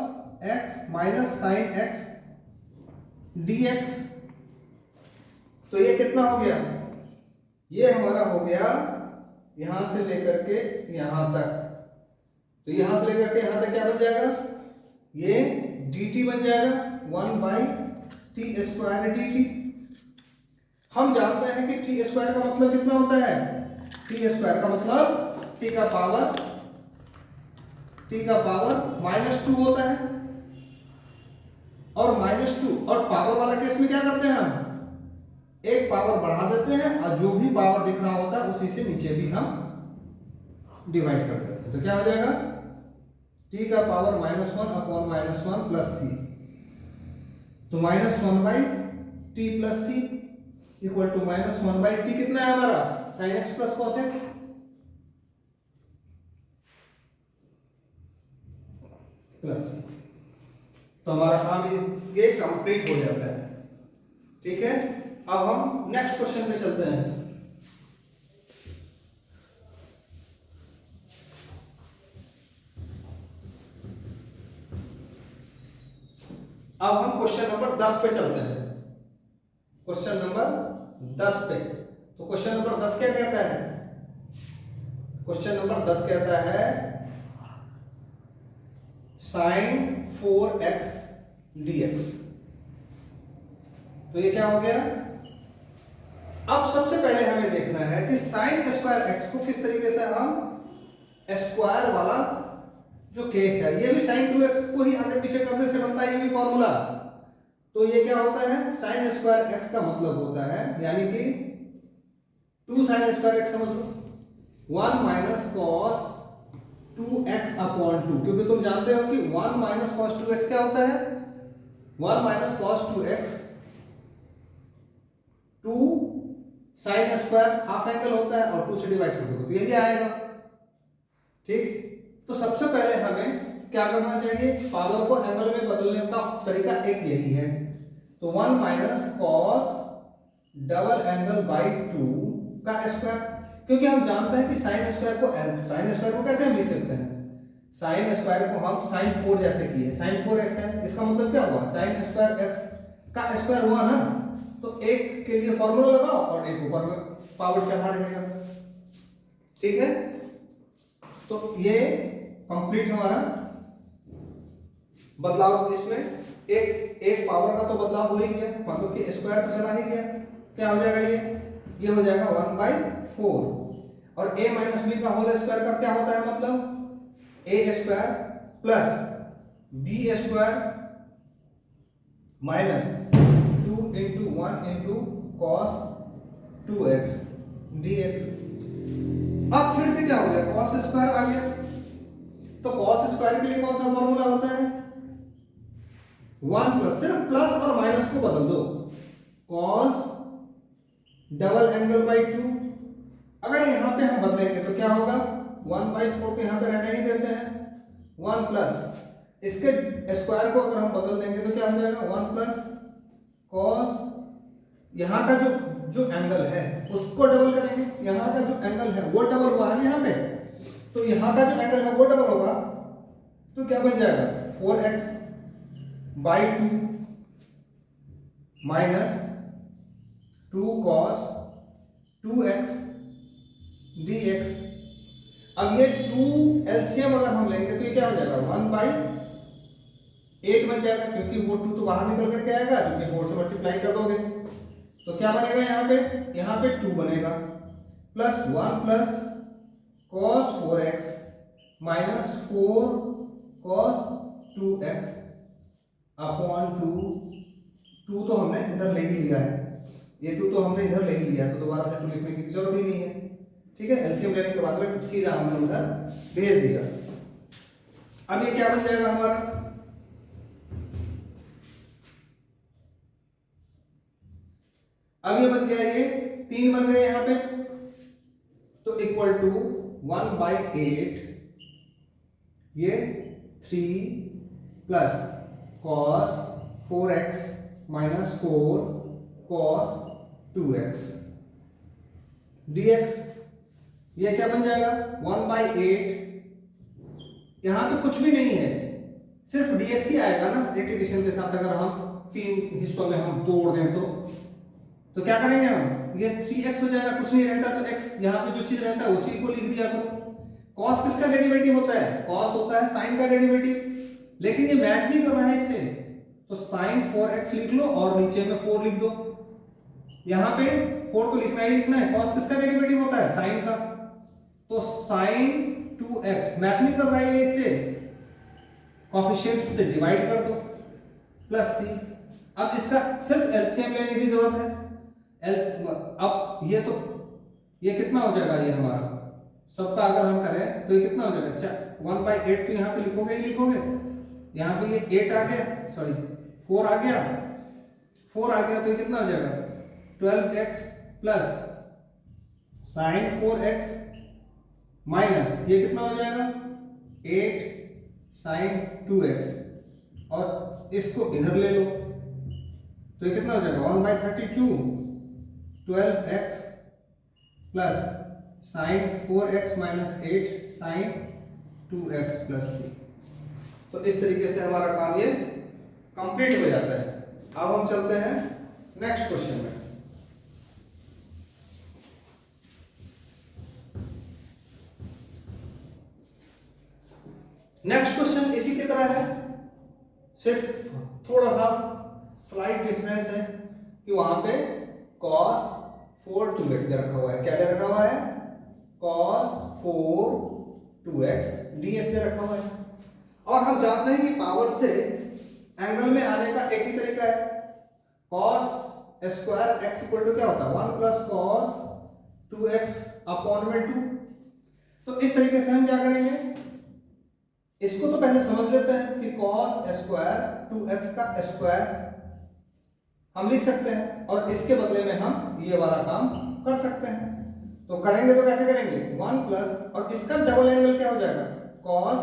x minus sine x dx। तो ये कितना हो गया, ये हमारा हो गया यहां से लेकर के यहां तक। तो यहां से लेकर के यहां तक क्या बन जाएगा, ये dt बन जाएगा 1 बाई टी स्क्वायर dt। हम जानते हैं कि टी स्क्वायर का मतलब कितना होता है, टी स्क्वायर का मतलब टी का पावर -2 होता है। और -2 और पावर वाला केस में क्या करते हैं, हम एक पावर बढ़ा देते हैं और जो भी पावर दिख रहा होता है उसी से नीचे भी हम डिवाइड कर देते हैं। तो क्या हो जाएगा, टी का पावर -1 अपॉन -1 प्लस सी। तो -1 by T plus C equal to -1 by T, कितना है हमारा, sine x plus cos x plus C. तो हमारा काम ये कंप्लीट हो जाता है। ठीक है, अब हम नेक्स्ट क्वेश्चन पे चलते हैं। अब हम क्वेश्चन नंबर 10 पे चलते हैं, क्वेश्चन नंबर 10 पे। तो क्वेश्चन नंबर 10 क्या कहता है, क्वेश्चन नंबर 10 कहता है साइन 4x dx। तो ये क्या हो गया। अब सबसे पहले हमें देखना है कि साइन स्क्वायर एक्स को किस तरीके से हम स्क्वायर वाला जो केस है, ये भी साइन 2x को ही आगे पीछे करने से बनता है, ये भी फॉर्मूला। तो ये क्या होता है, साइन स्क्वायर एक्स का मतलब होता है यानी कि 2 साइन स्क्वायर एक्स समझ लो 1 माइनस कॉस 2x अपॉन 2, क्योंकि तुम जानते हो कि 1 माइनस कॉस 2x क्या होता है, 1 minus cos 2x 2 sine square half angle होता है और 2 से डिवाइड कर दो तो यही आएगा। ठीक, तो सबसे पहले हमें क्या करना चाहिए, पावर को एंगल में बदलने का तरीका एक यही है। तो 1 minus cos double angle by 2 का स्क्वायर, क्योंकि हम जानते हैं कि साइन स्क्वायर को कैसे हम लिख सकते हैं, साइन स्क्वायर को हम साइन 4 जैसे किए, साइन 4x है, इसका मतलब क्या हुआ, साइन स्क्वायर x का स्क्वायर हुआ ना, तो एक के लिए फॉर्मूला लगाओ और एक ऊपर में पावर चढ़ा रहेगा। ठीक है, तो ये कंप्लीट हमारा बदलाव, इसमें एक पावर का तो बदलाव हो ही गया, मतलब कि स्क्वायर तो चला ही गया, क्या हो जाएगा ये हो जाएगा 1/4 और a माइनस बी का होल स्क्वायर का क्या होता है, मतलब a square plus b square minus 2 into 1 into cos 2x dx। अब फिर से क्या हो गया, कॉस स्क्वायर आ गया, तो कॉस स्क्वायर के लिए कौन सा फॉर्मूला होता है, 1 प्लस, सिर्फ प्लस और माइनस को बदल दो, कॉस डबल एंगल बाई 2। अगर यहां पे हम बदलेंगे तो क्या होगा, 1/4 तो यहां पे रहने ही देते हैं, 1 प्लस इसके स्क्वायर को अगर हम बदल देंगे तो क्या हो जाएगा, 1 प्लस कॉस, यहां का जो एंगल है उसको डबल करेंगे, यहां का जो एंगल है वो डबल हुआ है ना यहाँ पे, तो यहां का जो एंगल है वो डबल होगा, तो क्या बन जाएगा 4x by 2 minus 2 cos 2x dx। अब ये 2 एलसीएम अगर हम लेंगे तो ये क्या हो जाएगा, 1/8 बन जाएगा, क्योंकि वो 2 तो बाहर निकल करके आएगा, क्योंकि 4 से मल्टीप्लाई कर दोगे तो क्या बनेगा, यहाँ पे 2 बनेगा plus 1 plus cos 4x minus 4 cos 2x upon 2 तो हमने इधर ले ही लिया है, ये 2 तो हमने इधर ले ही लिया है, तो दोबारा से 2 लिखने की जरूरत ही नहीं है। ठीक है, एलसीएम लेने के बाद में सीधा हमने उधर भेज दिया। अब ये क्या बन जाएगा हमारा, अब ये बन गया, ये 3 बन गए यहां पे, तो इक्वल टू 1/8 ये 3 plus cos 4x minus 4 cos 2x dx। ये क्या बन जाएगा, 1/8, यहां पे कुछ भी नहीं है, सिर्फ dx ही आएगा ना इंटीग्रेशन के साथ, अगर हम 3 हिस्सों में हम तोड़ दें तो क्या करेंगे हम, ये 3x हो जाएगा, कुछ नहीं रहता तो x, यहाँ पे जो चीज रहता है उसी को लिख दिया करो। cos किसका डेरिवेटिव होता है, cos होता है sin का डेरिवेटिव, लेकिन ये मैच नहीं कर रहा है इससे, तो sin 4x लिख लो और नीचे में 4 लिख दो, यहाँ पे 4 तो लिखना ही लिखना है, cos किसका डेरिवेटिव होता है, sin का, तो sin 2x मैच नहीं कर रहा है इससे, कोएफिशिएंट से डिवाइड कर दो प्लस c। अब इसका सिर्फ एलसीएम लेने की जरूरत है, अब ये कितना हो जाएगा, ये हमारा सबका अगर हम करें तो ये कितना हो जाएगा, 1/8 तो यहाँ पे लिखोगे ही लिखोगे, यहाँ पे ये 8 आ गया, सॉरी 4 आ गया, 4 आ गया तो ये कितना हो जाएगा 12x plus sin 4x minus ये कितना हो जाएगा 8 sin 2x, और इसको इधर ले लो तो ये कितना हो जाएगा 1/32 12x plus sin 4x minus 8 sin 2x plus c। तो इस तरीके से हमारा काम ये कंप्लीट हो जाता है। अब हम चलते हैं नेक्स्ट क्वेश्चन में। नेक्स्ट क्वेश्चन इसी की तरह है, सिर्फ थोड़ा सा स्लाइड डिफरेंस है कि वहां पे cos 4 2x दे रखा हुआ है। क्या दे रखा हुआ है? cos 4 2x dx दे रखा हुआ है। और हम जानते हैं कि पावर से एंगल में आने का एक ही तरीका है, cos square x equal to क्या होता है? 1 प्लस cos 2x अपॉन में 2। तो इस तरीके से हम क्या करेंगे, इसको तो पहले समझ लेते हैं कि cos स्क्वायर 2x का स्क्वायर हम लिख सकते हैं और इसके बदले में हम ये वाला काम कर सकते हैं। तो करेंगे तो कैसे करेंगे? 1 प्लस और इसका डबल एंगल क्या हो जाएगा? cos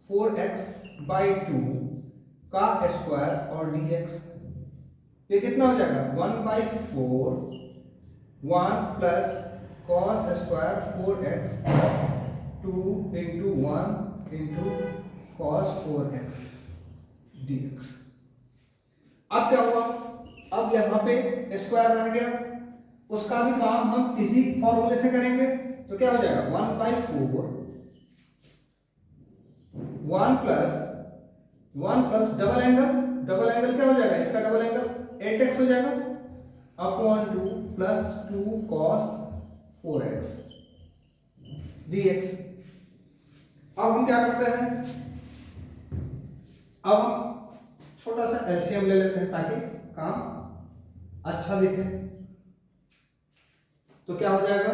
4x बाई 2 का स्क्वायर और dx। ये कितना हो जाएगा? 1 by 4 1 plus cos square 4x plus 2 into 1 into cos 4x dx। अब क्या हुआ? अब यहाँ पे स्क्वायर रह गया, उसका भी काम हम इसी फॉर्मूले से करेंगे। तो क्या हो जाएगा? 1 बाई 4 1 प्लस डबल एंगल क्या हो जाएगा? इसका डबल एंगल 8x हो जाएगा upon 2 plus 2 cos 4x dx। अब हम क्या करते हैं? अब हम छोटा सा एलसीएम ले लेते हैं ताकि काम अच्छा दिखे। तो क्या हो जाएगा?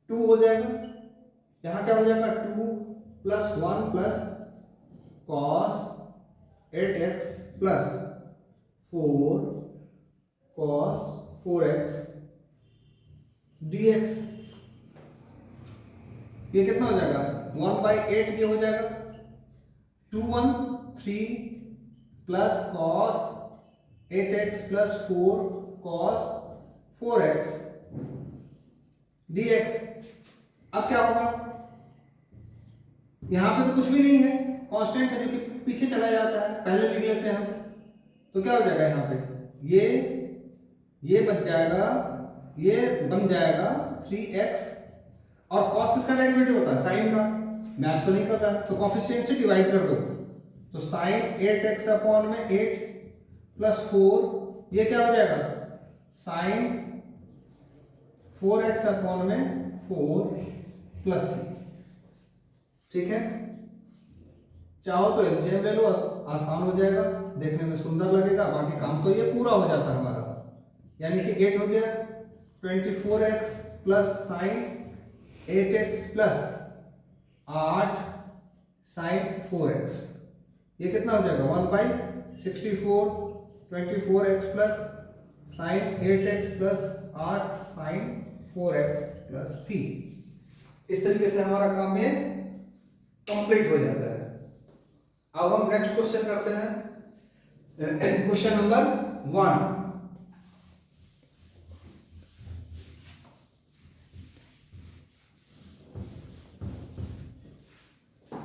2 हो जाएगा, यहां क्या हो जाएगा? 2 plus 1 plus cos 8x plus 4 cos 4x dx। ये कितना हो जाएगा? 1 बाई 8 ये हो जाएगा 2 1 3 plus cos 8x plus 4 cos 4x dx। अब क्या होगा? यहां पे तो कुछ भी नहीं है, कांस्टेंट है जो कि पीछे चला जाता है, पहले लिख लेते हैं हम। तो क्या हो जाएगा? यहां पे ये बच जाएगा, ये बन जाएगा 3x और cos किसका डेरिवेटिव होता है? साइन का। मैथ तो नहीं कर रहा तो कोफिशिएंट से डिवाइड कर दो। तो साइन 8x अपॉन में 8 प्लस 4 ये क्या हो जाएगा? साइन 4x अपॉन में 4 प्लस c। ठीक है, चाहो तो एलसीएम ले लो, आसान हो जाएगा, देखने में सुंदर लगेगा, बाकी काम तो ये पूरा हो जाता है हमारा। यानी कि 8 हो गया 24x plus sine 8x plus 8 sine 4x। ये कितना हो जाएगा? 1 by 64 24x plus sine 8x plus 8 sine 4x plus c। इस तरीके से हमारा काम ये कंप्लीट हो जाता है। अब हम नेक्स्ट क्वेश्चन करते हैं, क्वेश्चन नंबर 1।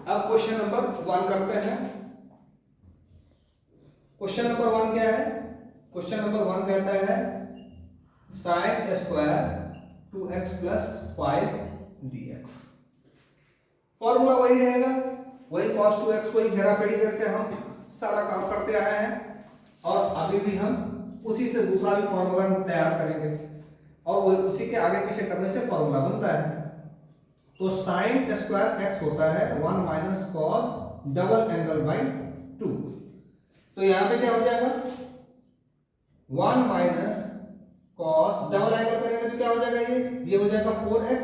अब क्वेश्चन नंबर 1 करते हैं। क्वेश्चन नंबर 1 क्या है? क्वेश्चन नंबर 1 कहता है sine square 2x plus 5 dx। Formula वही रहेगा, वही cos 2x को ही घेराफेरी करके हम सारा काम करते आए हैं और अभी भी हम उसी से दूसरा भी फॉर्मूला तैयार करेंगे और वो उसी के आगे पीछे करने से फॉर्मूला बनता है। तो साइन स्क्वायर x होता है 1 minus cos double angle by 2। तो यहां पे क्या हो जाएगा? 1 माइनस कॉस डबल एंगल करेंगे तो क्या हो जाएगा? ये हो जाएगा 4x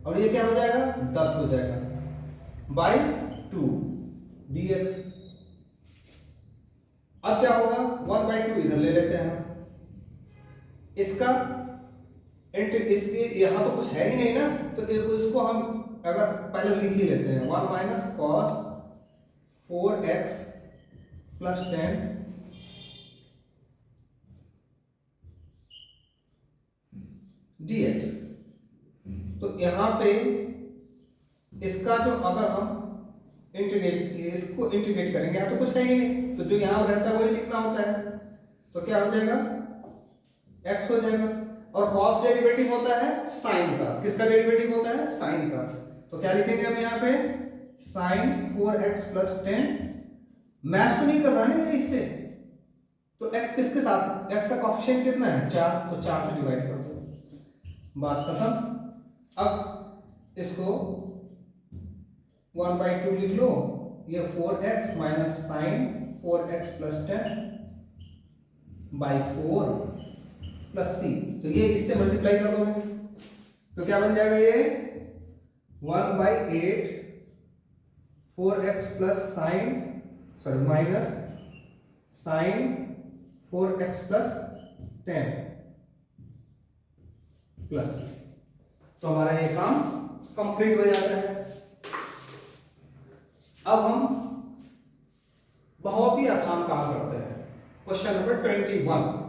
और ये क्या हो जाएगा? 10 हो जाएगा बाई 2 dx। अब क्या होगा? 1 बाई 2 इधर ले लेते हैं हम, इसका इसके यहां तो कुछ है ही नहीं ना, तो इसको हम अगर पहले लिख ही लेते हैं 1 minus cos 4x plus 10 dx। तो यहां पे इसका जो अगर हम इसको इंटीग्रेट करेंगे, यहाँ तो कुछ है ही नहीं, तो जो यहां रहता है वही लिखना होता है। तो क्या हो जाएगा? x हो जाएगा और cos डेरिवेटिव होता है साइन का। किसका डेरिवेटिव होता है? साइन का। तो क्या लिखेंगे हम यहाँ पे? Sign 4x plus 10। मैथ तो नहीं कर रहा ना ये इससे, तो x किसके साथ, x का कोफिशिएंट कितना है 4, तो 4 से डिवाइड कर दो, बात खत्म। अब इसको 1/2 लिख लो, ये 4x minus sine 4x plus 10/4 plus c, तो ये इससे मल्टीप्लाई कर दोगे तो क्या बन जाएगा, ये 1/8 4x plus sine minus sine 4x plus 10 plus, तो हमारा ये काम कंप्लीट हो जाता है। अब हम बहुत ही आसान काम करते हैं, क्वेश्चन नंबर 21।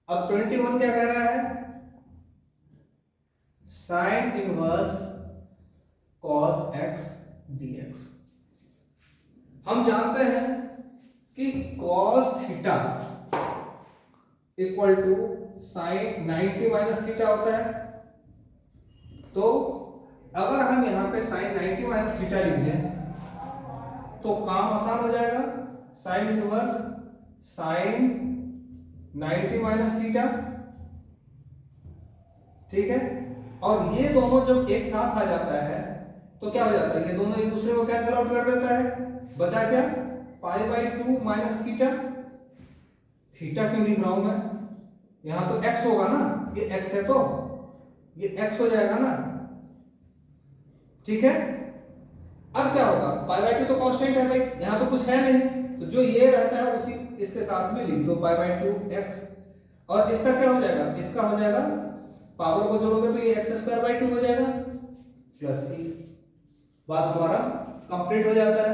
अब 21 क्या कह रहा है, sine inverse cos x dx। हम जानते हैं कि cos theta equal to sine 90 minus theta होता है, तो अगर हम यहां पे साइन 90 माइनस थीटा लिख दें तो काम आसान हो जाएगा, sine inverse sine 90 minus theta, ठीक है। और ये दोनों जब एक साथ आ जाता है तो क्या हो जाता है, ये दोनों एक दूसरे को कैंसिल आउट कर देता है, बचा क्या π/2 माइनस थीटा। थीटा क्यों लिख रहा हूं मैं, यहां तो x होगा ना, ये x है तो ये x हो जाएगा ना, ठीक है। अब क्या होगा, π/2 तो कांस्टेंट है भाई, यहां तो कुछ है नहीं, तो जो ये रहता है उसी इसके साथ में लिख दो π/2x, और इसका क्या हो जाएगा, इसका हो जाएगा पावर को जोड़ोगे तो ये x²/2 हो जाएगा प्लस c, बात हमारा कंप्लीट हो जाता है।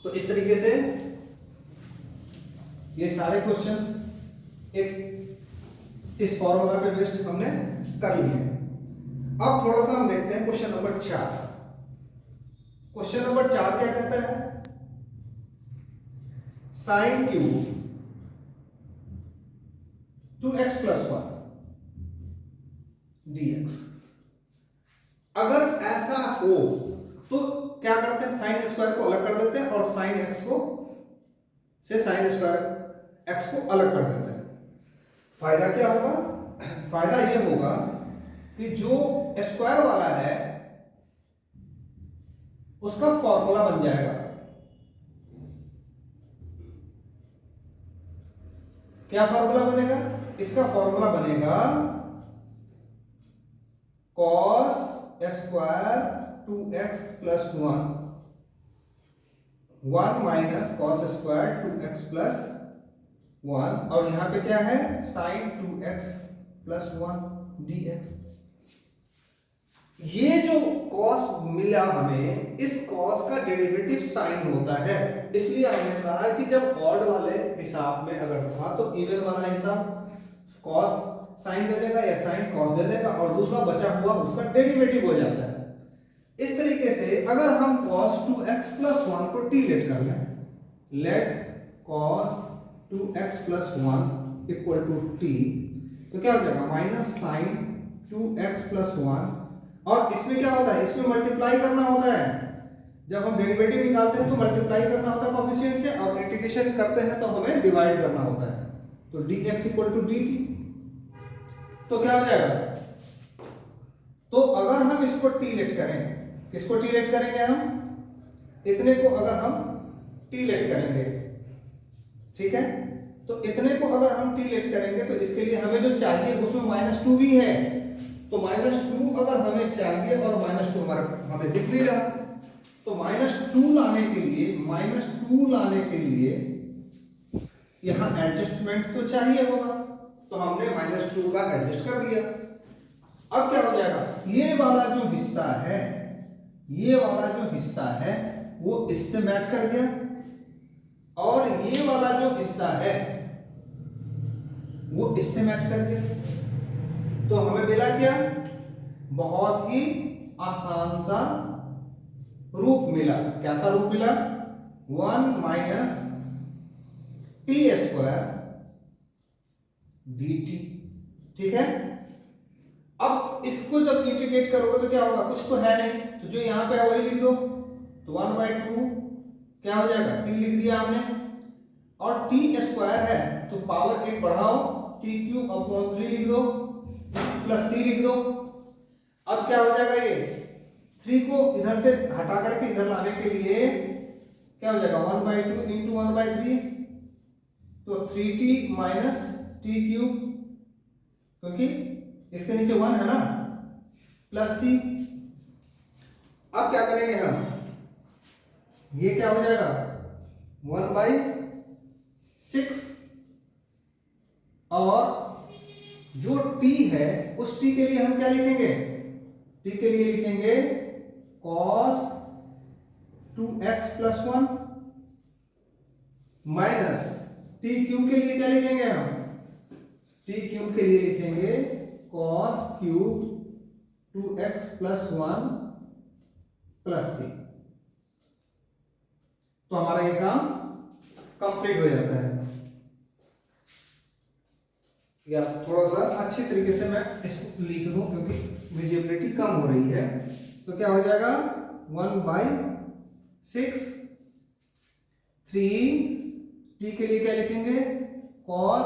तो इस तरीके से ये सारे क्वेश्चंस एक इस फॉर्मूला पे बेस्ड हमने कर लिए हैं। अब थोड़ा सा हम देखते हैं क्वेश्चन नंबर 4। क्वेश्चन नंबर 4 क्या कहता है, साइन क्यूब 2x + 1 dx। अगर ऐसा हो तो क्या करते हैं, साइन स्क्वायर को अलग कर देते हैं और साइन एक्स को से साइन स्क्वायर एक्स को अलग कर देते हैं। फायदा क्या होगा, फायदा यह होगा कि जो स्क्वायर वाला है उसका फॉर्मूला बन जाएगा, क्या फॉर्मूला बनेगा, इसका फॉर्मूला बनेगा cos square 2x + 1 minus cos square 2x + 1, और यहां पे क्या है sin 2x + 1 dx। ये जो cos मिला हमें, इस cos का डेरिवेटिव sin होता है, इसलिए हमने कहा कि जब ऑड वाले हिसाब में अगर था तो इवन वाला हिसाब cos sin दे देगा या sin cos दे देगा, और दूसरा बचा हुआ उसका डेरिवेटिव हो जाता है। इस तरीके से अगर हम cos 2x + 1 को t लेट कर लें, लेट cos 2x + 1 = t, तो क्या हो जाएगा माइनस sin 2x + 1, और इसमें क्या होता है, इसमें मल्टीप्लाई करना होता है, जब हम डेरिवेटिव निकालते हैं तो मल्टीप्लाई करना होता है कोएफिशिएंट से, और इंटीग्रेशन करते हैं तो हमें डिवाइड करना होता है, तो dx = dt। तो क्या हो जाएगा, तो अगर हम इसको t लेट करें, किसको t लेट करेंगे, हम इतने को अगर हम t लेट करेंगे, ठीक है, तो इतने को अगर हम t लेट करेंगे तो इसके लिए हमें जो चाहिए उसमें -2 भी है, तो -2 अगर हमें चाहिए और -2 हमें दिख नहीं रहा, तो -2 लाने के लिए यहां एडजस्टमेंट तो चाहिए होगा, तो हमने -2 का एडजस्ट कर दिया। अब क्या हो जाएगा, ये वाला जो हिस्सा है, ये वाला जो हिस्सा है वो इससे मैच कर गया, और ये वाला जो हिस्सा है वो इससे मैच कर गया, तो हमें मिला क्या, बहुत ही आसान सा रूप मिला। कैसा रूप मिला, 1 - टी स्क्वायर डी टी। ठीक है, अब इसको जब इंटीग्रेट करोगे तो क्या होगा, कुछ तो है नहीं, तो जो यहाँ पे है वही लिख दो। तो 1/2 क्या हो जाएगा, टी लिख दिया आपने, और टी स्क्वायर है तो पावर एक बढ़ाओ, टी क्यूब अपॉन 3 लिख दो, प्लस सी लिख दो। अब क्या हो जाएगा, ये 3 को इधर से हटा करके इधर लाने के लिए क्या हो जाएगा, 1/2 इंटू 1/3, तो 3t माइनस टी क्यूब, क्योंकि इसके नीचे 1 है ना, प्लस सी। अब क्या करेंगे हम, ये क्या हो जाएगा 1/6, और जो t है उस t के लिए हम क्या लिखेंगे, t के लिए लिखेंगे cos 2x + 1 minus T cube के लिए क्या लिखेंगे हम, टी क्यूब के लिए लिखेंगे cos cube 2x + 1 plus C. तो हमारा ये काम कंप्लीट हो जाता है। या थोड़ा सा अच्छी तरीके से मैं इसको लिख दूं क्योंकि विजिबिलिटी कम हो रही है। तो क्या हो जाएगा 1/6, 3 टी के लिए क्या लिखेंगे cos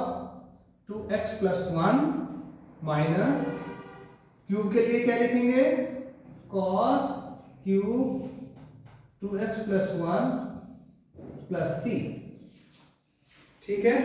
2x + 1 माइनस क्यूब के लिए क्या लिखेंगे cos क्यूब 2x + 1 प्लस सी। ठीक है,